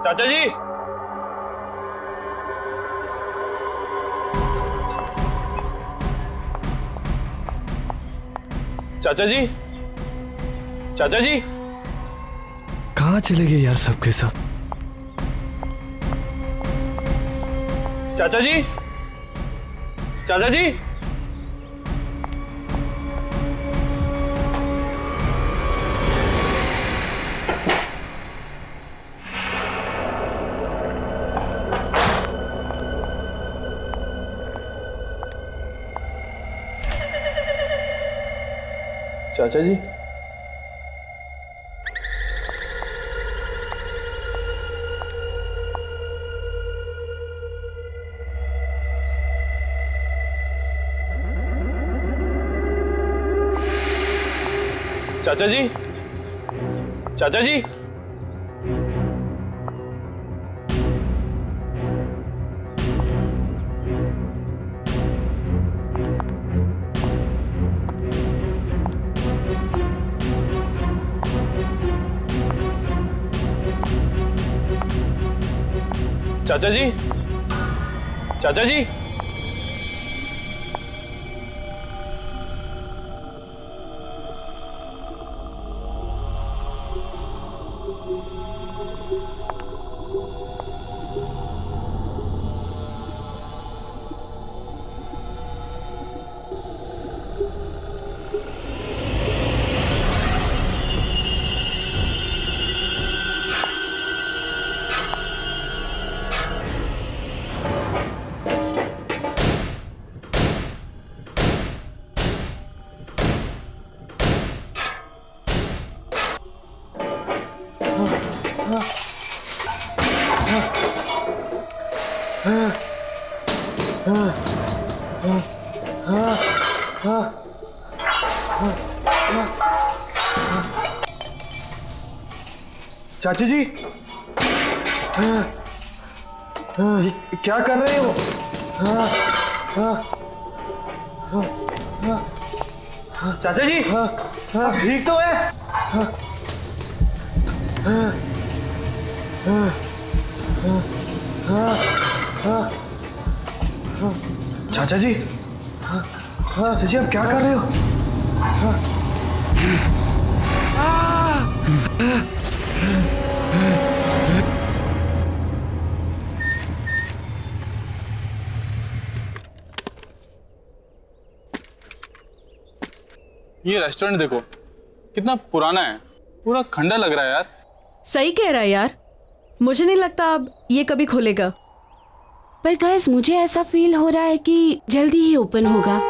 चाचा जी, चाचा जी, चाचा जी, कहाँ चले गए यार सबके सब? चाचा जी, चाचा जी, चाचा जी, चाचा जी, चाचा जी, चाचा जी, चाचा जी, चाची जी, क्या कर रहे हो? चाचा जी, ठीक तो है? चाचा जी, चाचा जी, आप क्या कर रहे हो? ये रेस्टोरेंट देखो कितना पुराना है, पूरा खंडर लग रहा है यार। सही कह रहा है यार, मुझे नहीं लगता अब ये कभी खुलेगा। पर गाइस मुझे ऐसा फील हो रहा है कि जल्दी ही ओपन होगा।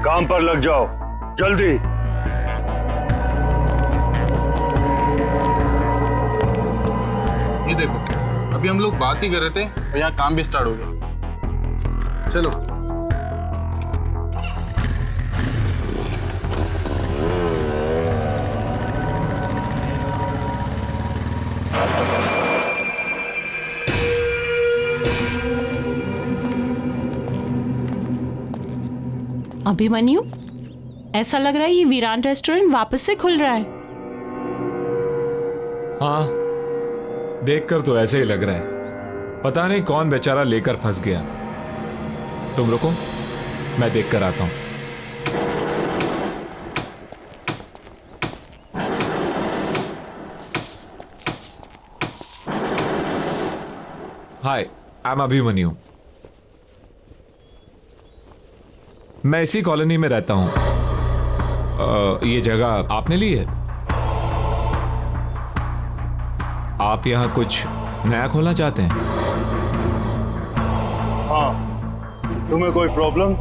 काम पर लग जाओ जल्दी। ये देखो, अभी हम लोग बात ही कर रहे थे और यहाँ काम भी स्टार्ट हो गया। चलो। अभिमन्यु, ऐसा लग रहा है ये वीरान रेस्टोरेंट वापस से खुल रहा है। हाँ, देखकर तो ऐसे ही लग रहा है। पता नहीं कौन बेचारा लेकर फंस गया। तुम रुको, मैं देखकर आता हूं। हाय, आई एम अभिमन्यु। मैं इसी कॉलोनी में रहता हूं। ये जगह आपने ली है? आप यहां कुछ नया खोलना चाहते हैं? हाँ, तुम्हें कोई प्रॉब्लम?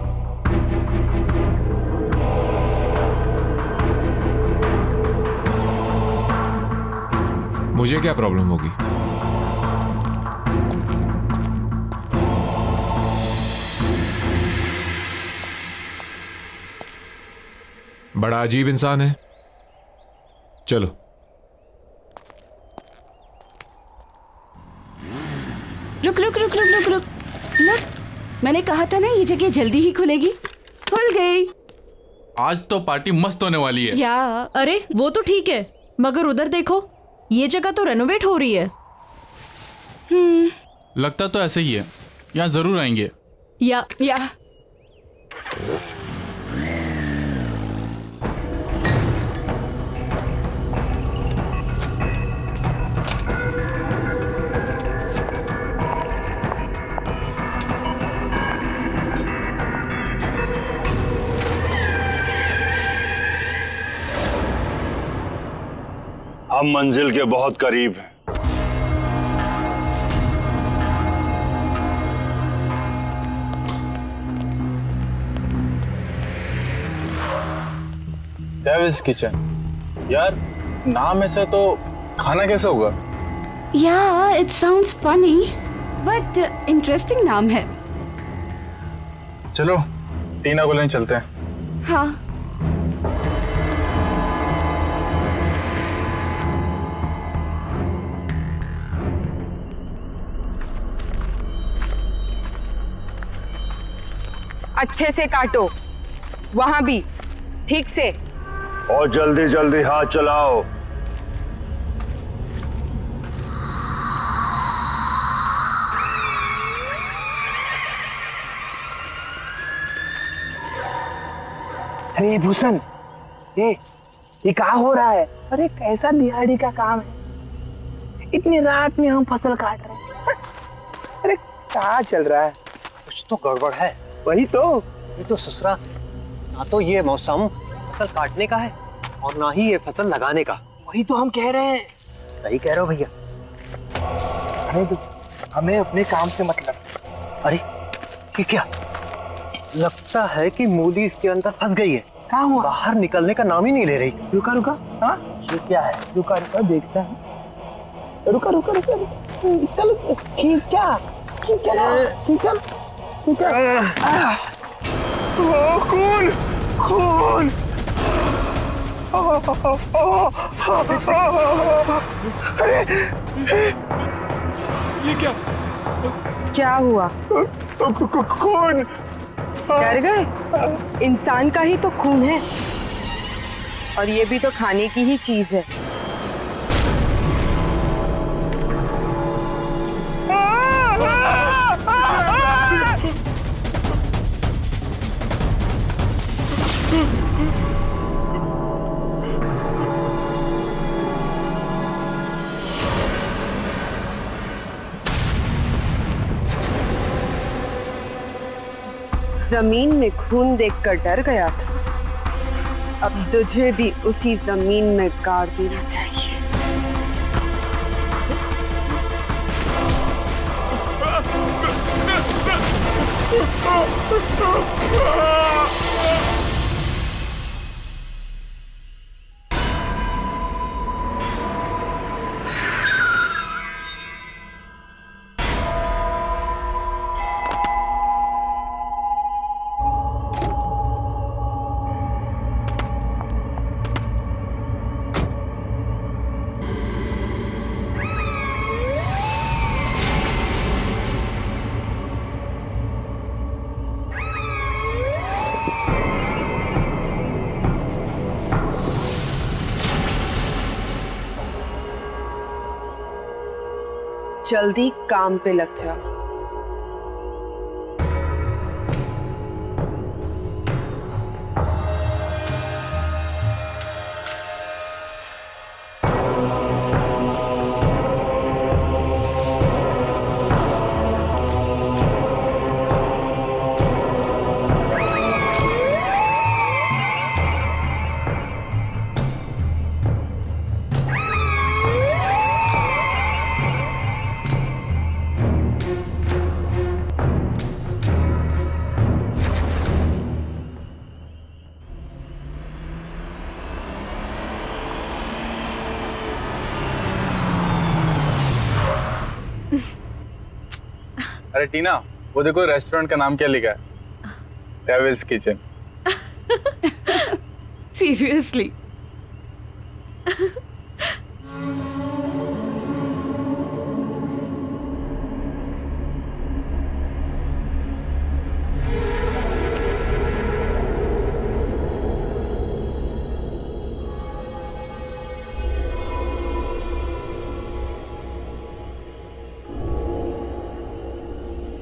मुझे क्या प्रॉब्लम होगी? बड़ा अजीब इंसान है। चलो। रुक रुक रुक रुक रुक रुक रुक, मैंने कहा था ना ये जगह जल्दी ही खुलेगी। खुल गई। आज तो पार्टी मस्त होने वाली है। या अरे वो तो ठीक है, मगर उधर देखो, ये जगह तो रेनोवेट हो रही है। लगता तो ऐसे ही है, यहाँ जरूर आएंगे। या हम मंजिल के बहुत करीब हैं। डेविल्स किचन, यार नाम ऐसा तो खाना कैसे होगा? या it sounds funny but interesting नाम है। चलो टीना को लेने चलते हैं। हाँ, अच्छे से काटो, वहां भी ठीक से। और जल्दी जल्दी हाथ चलाओ। अरे भूषण, ये क्या हो रहा है? अरे कैसा दिहाड़ी का काम है, इतनी रात में हम फसल काट रहे हैं। अरे क्या चल रहा है? कुछ तो गड़बड़ है। वही तो। ये तो ससुरा, ना तो ये मौसम फसल काटने का है और ना ही ये फसल लगाने का। वही तो हम कह रहे हैं। सही कह रहे हो भैया। अरे हमें अपने काम से मतलब। अरे ये क्या? लगता है कि मूली इसके अंदर फंस गई है। कहाँ हुआ? बाहर निकलने का नाम ही नहीं ले रही। रुका रुका, हाँ ये क्या है? रुका रुका देखता है। रुका रुका रुका, चल खींचा खींचा खींचा खींचा। खून खून। अरे ये क्या हुआ? खून। डर गए? इंसान का ही तो खून है, और ये भी तो खाने की ही चीज है। जमीन में खून देखकर डर गया था, अब तुझे भी उसी जमीन में गाड़ देना चाहिए। जल्दी काम पे लग जाओ। अरे टीना, वो देखो रेस्टोरेंट का नाम क्या लिखा है? Devil's Kitchen. सीरियसली?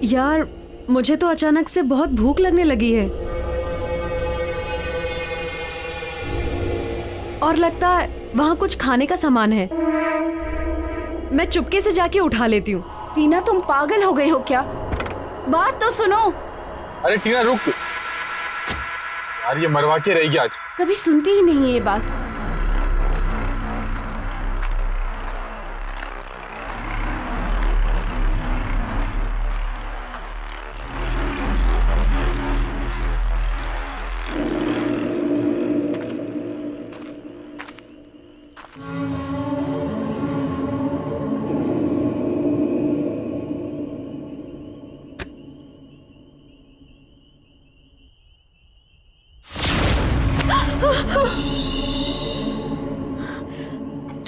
यार, मुझे तो अचानक से बहुत भूख लगने लगी है, और लगता है वहाँ कुछ खाने का सामान है। मैं चुपके से जाके उठा लेती हूँ। टीना, तुम पागल हो गई हो क्या? बात तो सुनो। अरे टीना रुक यार, ये मरवा के रहेगी आज। कभी सुनती ही नहीं है ये बात।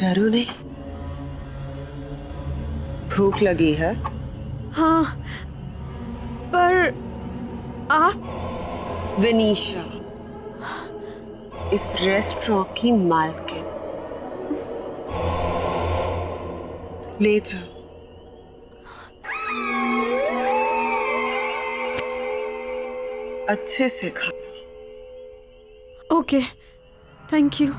डरो नहीं। भूख लगी है? हाँ, पर आप? विनीशा, इस रेस्टोरेंट की मालकिन। ले जाओ। अच्छे से खाना। Okay, thank you.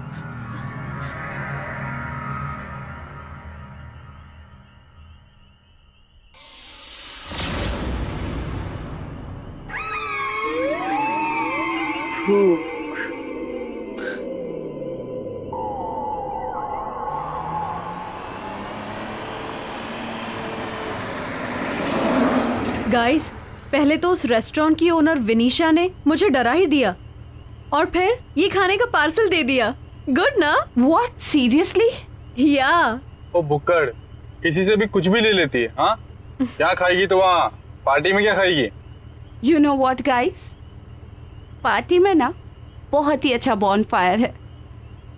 भूख। गाइस, पहले तो उस रेस्टोरेंट की ओनर विनीशा ने मुझे डरा ही दिया। और फिर ये खाने का पार्सल दे दिया। गुड ना? What, seriously? या। ओ बुक्कड़, किसी से भी कुछ भी ले लेती है। हाँ, क्या खाएगी तो वहाँ पार्टी में क्या खाएगी? You know what guys, party में ना बहुत ही अच्छा बॉनफायर है।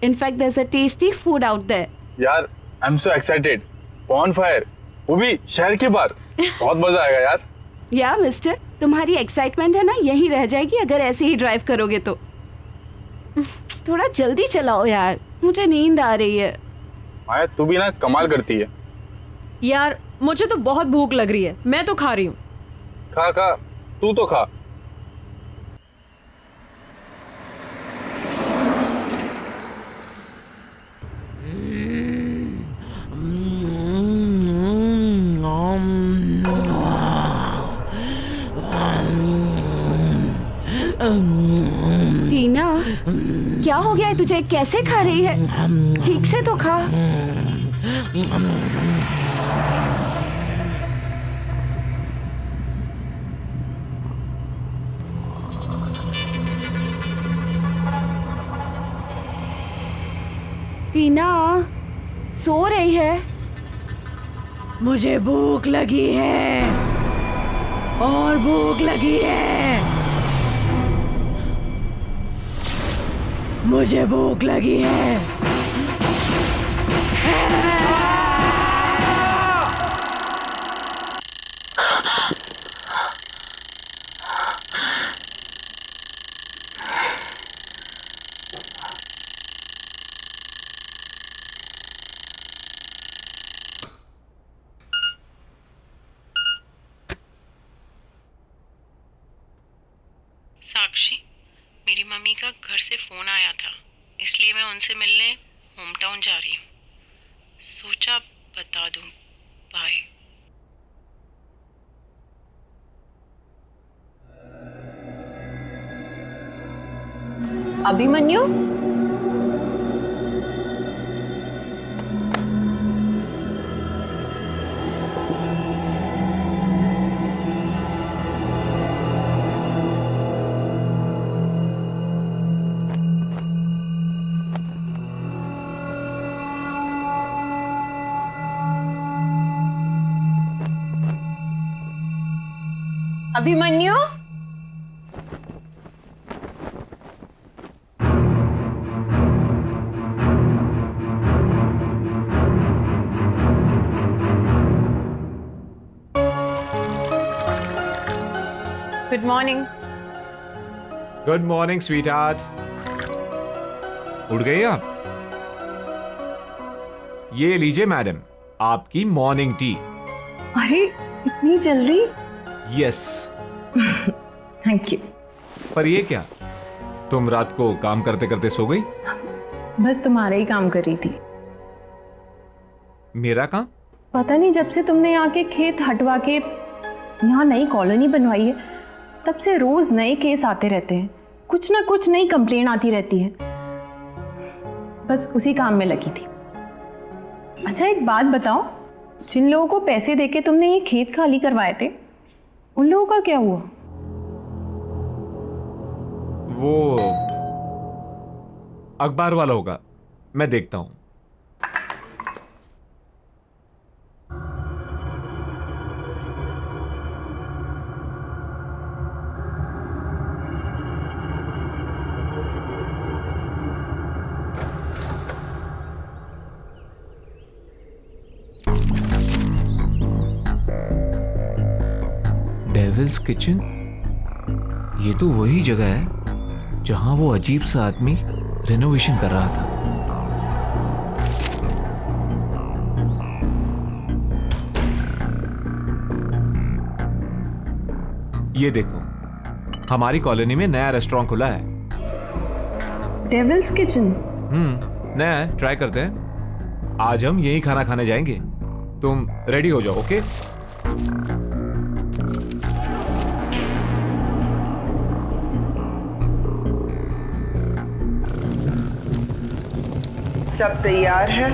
In fact there is a tasty food out there. यार I am so excited. Bonfire, वो भी शहर के बाहर। बहुत मजा आएगा यार। या मिस्टर, तुम्हारी एक्साइटमेंट है ना यही रह जाएगी अगर ऐसे ही ड्राइव करोगे तो। थोड़ा जल्दी चलाओ यार, मुझे नींद आ रही है। माया तू भी ना कमाल करती है। यार मुझे तो बहुत भूख लग रही है, मैं तो खा रही हूँ। खा खा, तू तो खा। टीना, क्या हो गया है तुझे? कैसे खा रही है? ठीक से तो खा। टीना सो रही है। मुझे भूख लगी है और भूख लगी है। मुझे भूख लगी है। साक्षी, मेरी मम्मी का घर से फ़ोन आया था, इसलिए मैं उनसे मिलने होम टाउन जा रही हूँ। सोचा बता दूँ। Bye. Abhimanyu, Abhimanyu, good morning. Good morning sweetheart. उठ गई आप? ये लीजिए मैडम, आपकी मॉर्निंग टी। अरे इतनी जल्दी? यस। Thank you. पर ये क्या, तुम रात को काम करते करते सो गई? बस तुम्हारा ही काम कर रही थी। मेरा काम? पता नहीं, जब से तुमने यहाँ के खेत हटवा के यहाँ नई कॉलोनी बनवाई है तब से रोज नए केस आते रहते हैं। कुछ ना कुछ नई कंप्लेन आती रहती है। बस उसी काम में लगी थी। अच्छा एक बात बताओ, जिन लोगों को पैसे देके तुमने ये खेत खाली करवाए थे उन लोगों का क्या हुआ? वो अखबार वाला होगा, मैं देखता हूं। डेविल्स किचन, ये तो वही जगह है जहां वो अजीब सा आदमी रिनोवेशन कर रहा था। ये देखो, हमारी कॉलोनी में नया रेस्टोरेंट खुला है। Devil's Kitchen? नया है, ट्राई करते हैं। आज हम यही खाना खाने जाएंगे। तुम रेडी हो जाओ, ओके? सब तैयार है?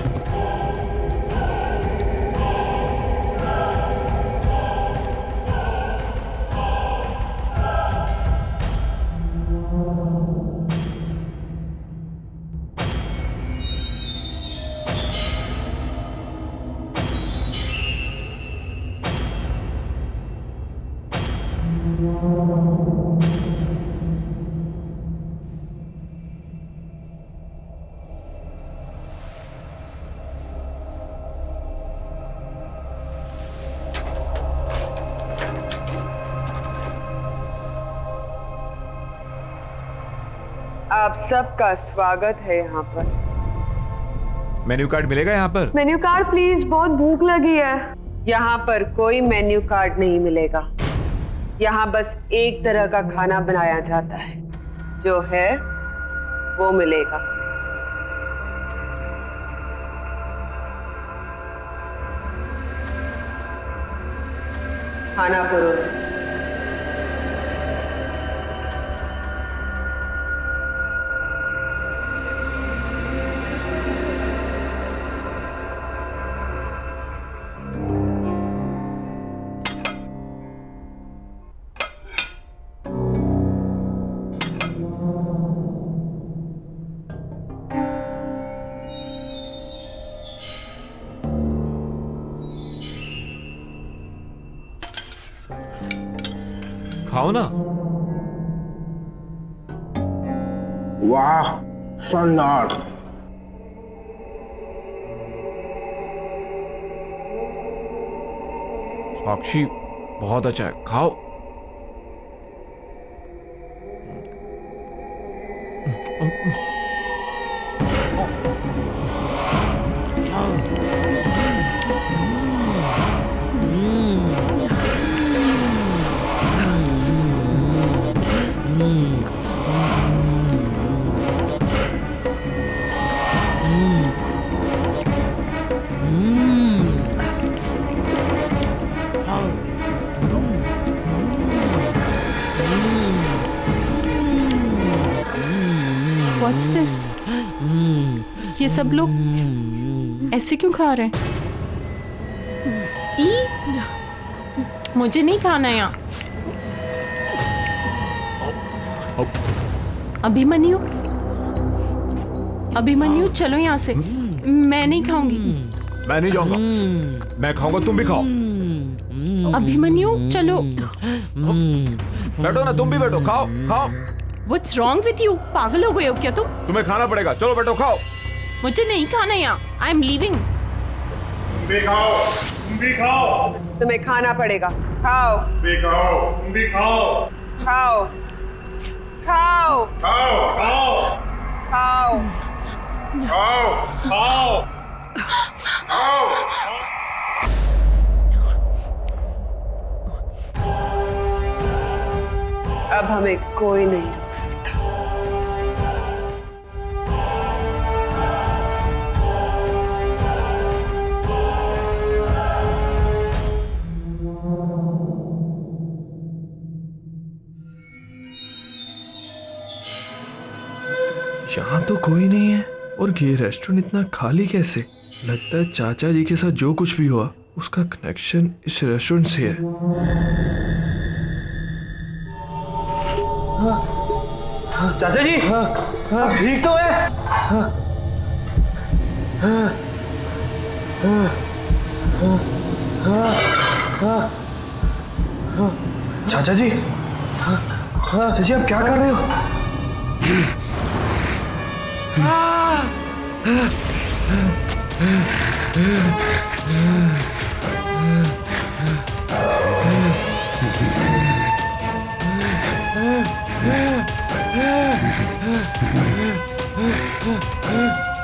आप सबका स्वागत है यहाँ पर। मेन्यू कार्ड मिलेगा यहाँ पर? मेन्यू कार्ड प्लीज, बहुत भूख लगी है। यहाँ पर कोई मेन्यू कार्ड नहीं मिलेगा। यहाँ बस एक तरह का खाना बनाया जाता है, जो है वो मिलेगा। खाना परोस। खाओ ना। वाह, शानदार। साक्षी बहुत अच्छा है, खाओ। What's this? ये सब लोग ऐसे क्यों खा रहे हैं? मुझे नहीं खाना यहाँ। अभिमन्यु, अभिमन्यु चलो यहाँ से। मैं नहीं खाऊंगी। मैं नहीं जाऊंगा। मैं खाऊंगा, तुम भी खाओ। अभिमन्यु चलो। बैठो ना, तुम भी बैठो, खाओ खाओ। What's wrong with you? पागल हो गए हो क्या तुम? तुम्हें खाना पड़ेगा, चलो बैठो खाओ। मुझे नहीं खाना यहाँ। I am leaving. तुम भी खाओ, तुम भी खाओ। तुम्हें खाना पड़ेगा, खाओ। तुम भी खाओ, तुम भी खाओ। खाओ, खाओ, खाओ, खाओ, खाओ, खाओ, खाओ, खाओ। अब हमें कोई नहीं रोक सकता। यहाँ तो कोई नहीं है, और ये रेस्टोरेंट इतना खाली कैसे? लगता है चाचा जी के साथ जो कुछ भी हुआ उसका कनेक्शन इस रेस्टोरेंट से है। चाचा जी, ठीक तो है? चाचा जी, चाचा जी आप क्या कर रहे हो?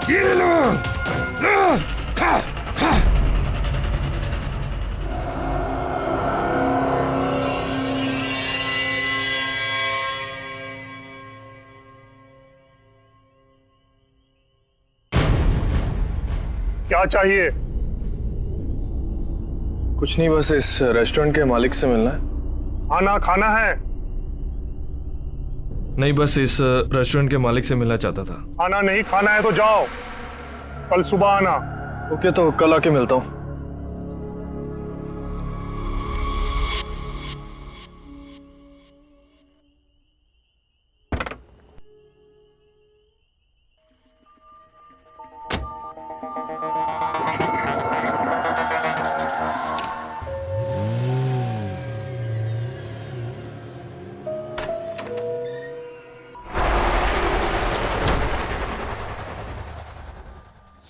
ये लो, खा, खा। क्या चाहिए? कुछ नहीं, बस इस रेस्टोरेंट के मालिक से मिलना है। खाना खाना है? नहीं, बस इस रेस्टोरेंट के मालिक से मिलना चाहता था। खाना नहीं खाना है तो जाओ, कल सुबह आना। ओके, तो कल आके मिलता हूँ।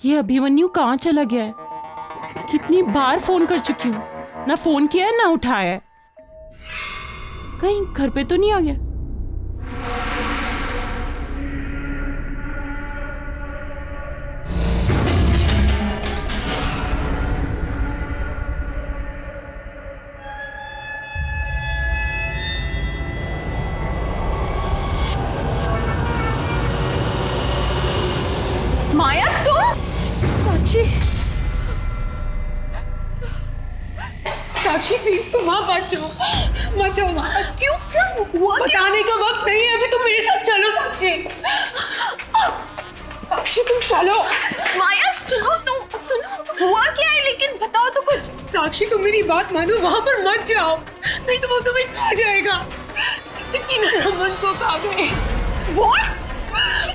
ये अभिमन्यु कहाँ चला गया है? कितनी बार फोन कर चुकी हूँ, ना फोन किया है ना उठाया है। कहीं घर पे तो नहीं आ गया? माया तुम? साक्षी, साक्षी प्लीज तुम वहां मत जाओ, मत जाओ वहां। क्यों क्या हुआ? बताने का वक्त नहीं है अभी, तुम मेरे साथ चलो साक्षी। साक्षी तुम चलो। माया सुनो, तुम सुनो, हुआ क्या है लेकिन बताओ तो कुछ। साक्षी तुम मेरी बात मानो, वहां पर मत जाओ, नहीं तो वो तुम्हें खा जाएगा। रमन को खा गए।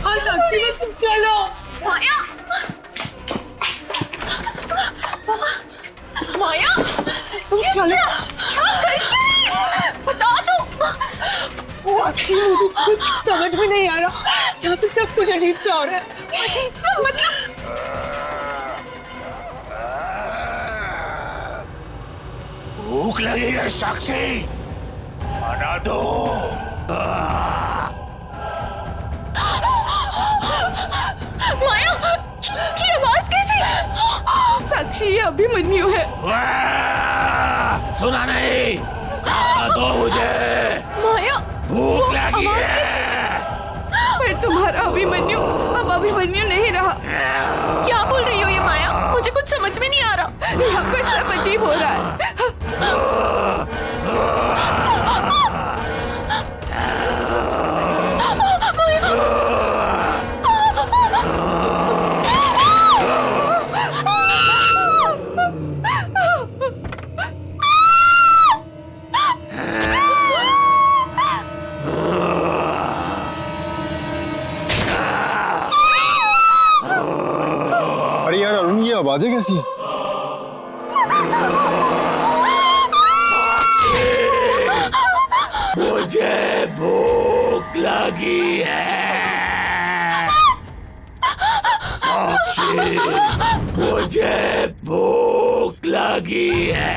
हाँ साक्षी बस तुम चलो। माया, माया तुम चलो। बताओ तो। साक्षी मुझे कुछ समझ में नहीं आ रहा, यहाँ पे सब कुछ अजीब सा हो रहा है। अजीब सा मतलब? भूख लगी है साक्षी, बना दो। माया, ये आवाज कैसी? साक्षी ये अभिमन्यु है। सुना नहीं? खाना दो मुझे, माया भूख लगी है। पर तुम्हारा अभिमन्यु अब अभिमन्यु नहीं रहा। क्या बोल रही हो ये माया? मुझे कुछ समझ में नहीं आ रहा। यहाँ पर सब अजीब हो रहा है। अरे यार अरुण, ये आवाजें कैसी हैं? मुझे भूख लगी है साक्षी, मुझे भूख लगी है।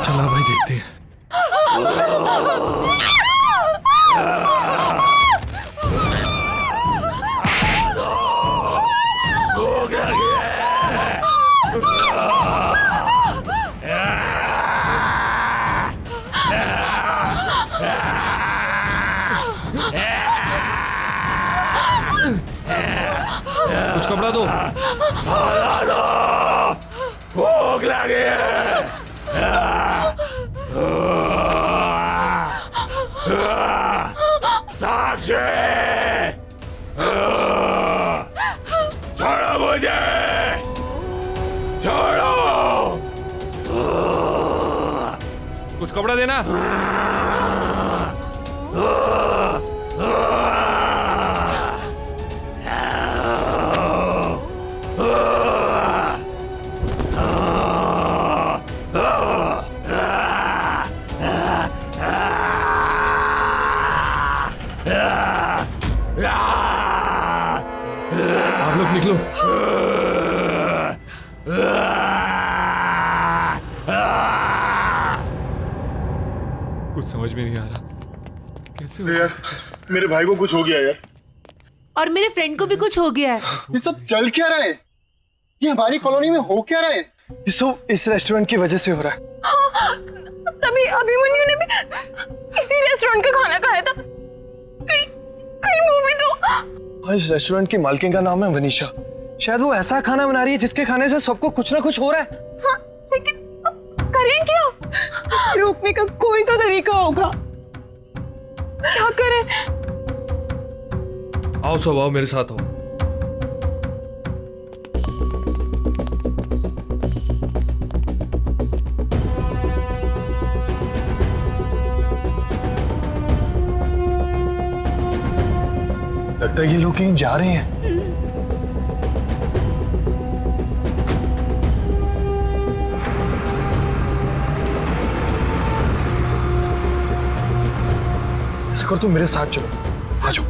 चला भाई देखते हैं। भूख लगी है। कुछ कपड़ा दो। भूख लगी है। साक्षी, छोड़ो मुझे, छोड़ो। कुछ कपड़ा देना। आप लोग निकलो। कुछ समझ में नहीं आ रहा, कैसे यार मेरे भाई को कुछ हो गया यार, और मेरे फ्रेंड को भी कुछ हो गया है। ये सब चल क्या रहा है? ये हमारी कॉलोनी में हो क्या रहा है? ये सब इस रेस्टोरेंट की वजह से हो रहा है। हाँ, तभी अभिमन्यु ने भी इसी रेस्टोरेंट का खाना खाया था। कहीं वो भी तो। हाँ, इस रेस्टोरेंट की मालकिन का नाम है वनीशा। शायद वो ऐसा खाना बना रही है जिसके खाने से सबको कुछ ना कुछ हो रहा है। हाँ, लेकिन करें क्या? रोकने का कोई तो तरीका होगा। क्या करें? आओ सब आओ, मेरे साथ आओ। लगता है ये लोग कहीं जा रहे हैं। ऐसा कर, तुम मेरे साथ चलो, आ जाओ।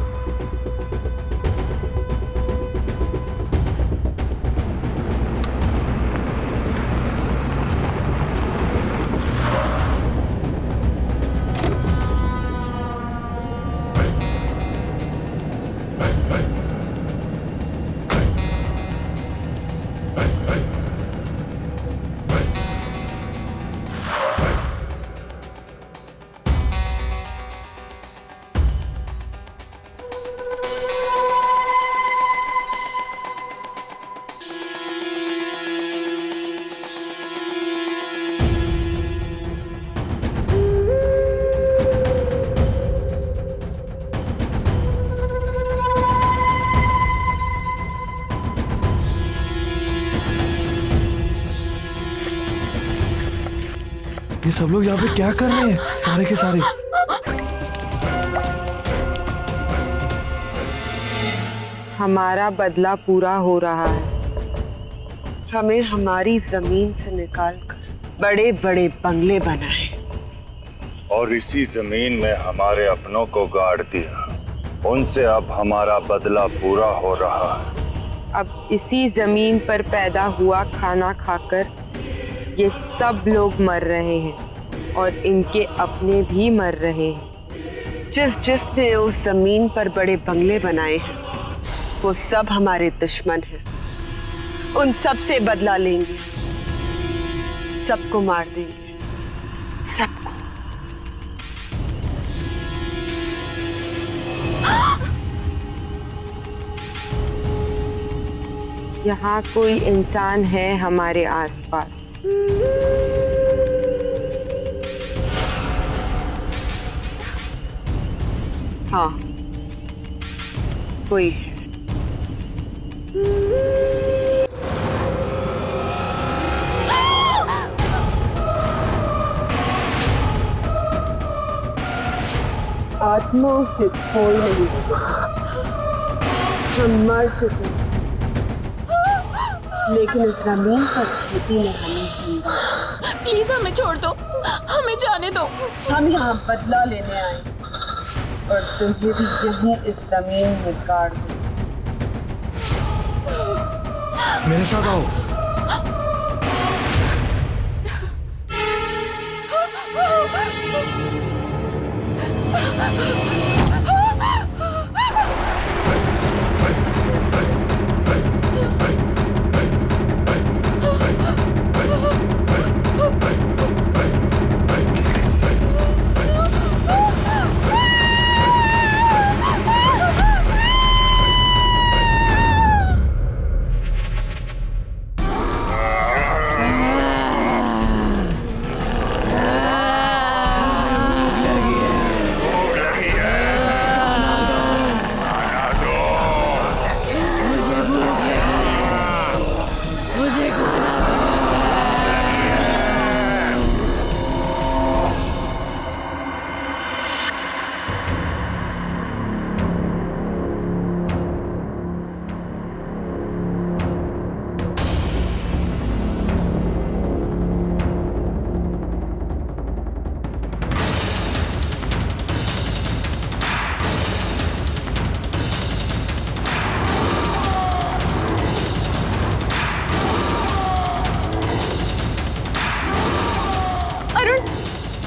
ये सब लोग यहाँ पे क्या कर रहे हैं सारे के सारे? हमारा बदला पूरा हो रहा है। हमें हमारी जमीन से निकालकर बड़े बड़े बंगले बनाए और इसी जमीन में हमारे अपनों को गाड़ दिया। उनसे अब हमारा बदला पूरा हो रहा है। अब इसी जमीन पर पैदा हुआ खाना खाकर ये सब लोग मर रहे हैं और इनके अपने भी मर रहे हैं। जिसने उस जमीन पर बड़े बंगले बनाए हैं वो सब हमारे दुश्मन हैं। उन सब से बदला लेंगे, सबको मार देंगे, सबको। यहाँ कोई इंसान है हमारे आसपास। हाँ, कोई है। आत्माओं से कोई नहीं है। हम मर चुके हैं, लेकिन इस जमीन पर खेती में हमें जिंदा। प्लीज हमें छोड़ दो, हमें जाने दो। हम यहाँ बदला लेने आए और तुम्हें भी यहीं इस जमीन में गाड़ दो। मेरे साथ आओ।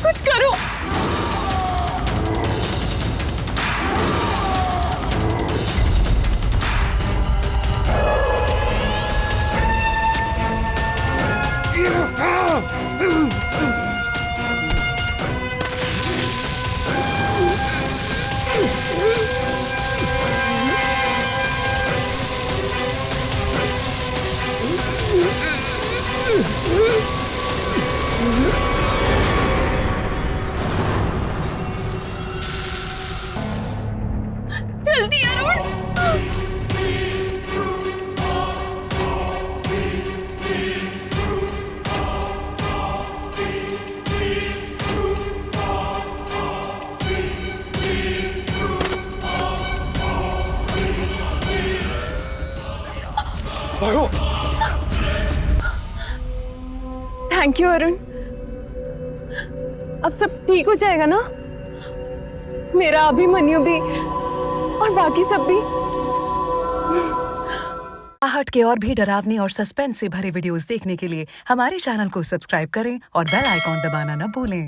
कुछ करो। जल्दी अरुण। भागो। Thank you Arun. अब सब ठीक हो जाएगा ना? मेरा अभिमन्यु भी और बाकी सब भी। आहट के और भी डरावने और सस्पेंस से भरे वीडियोस देखने के लिए हमारे चैनल को सब्सक्राइब करें और बेल आइकॉन दबाना न भूलें।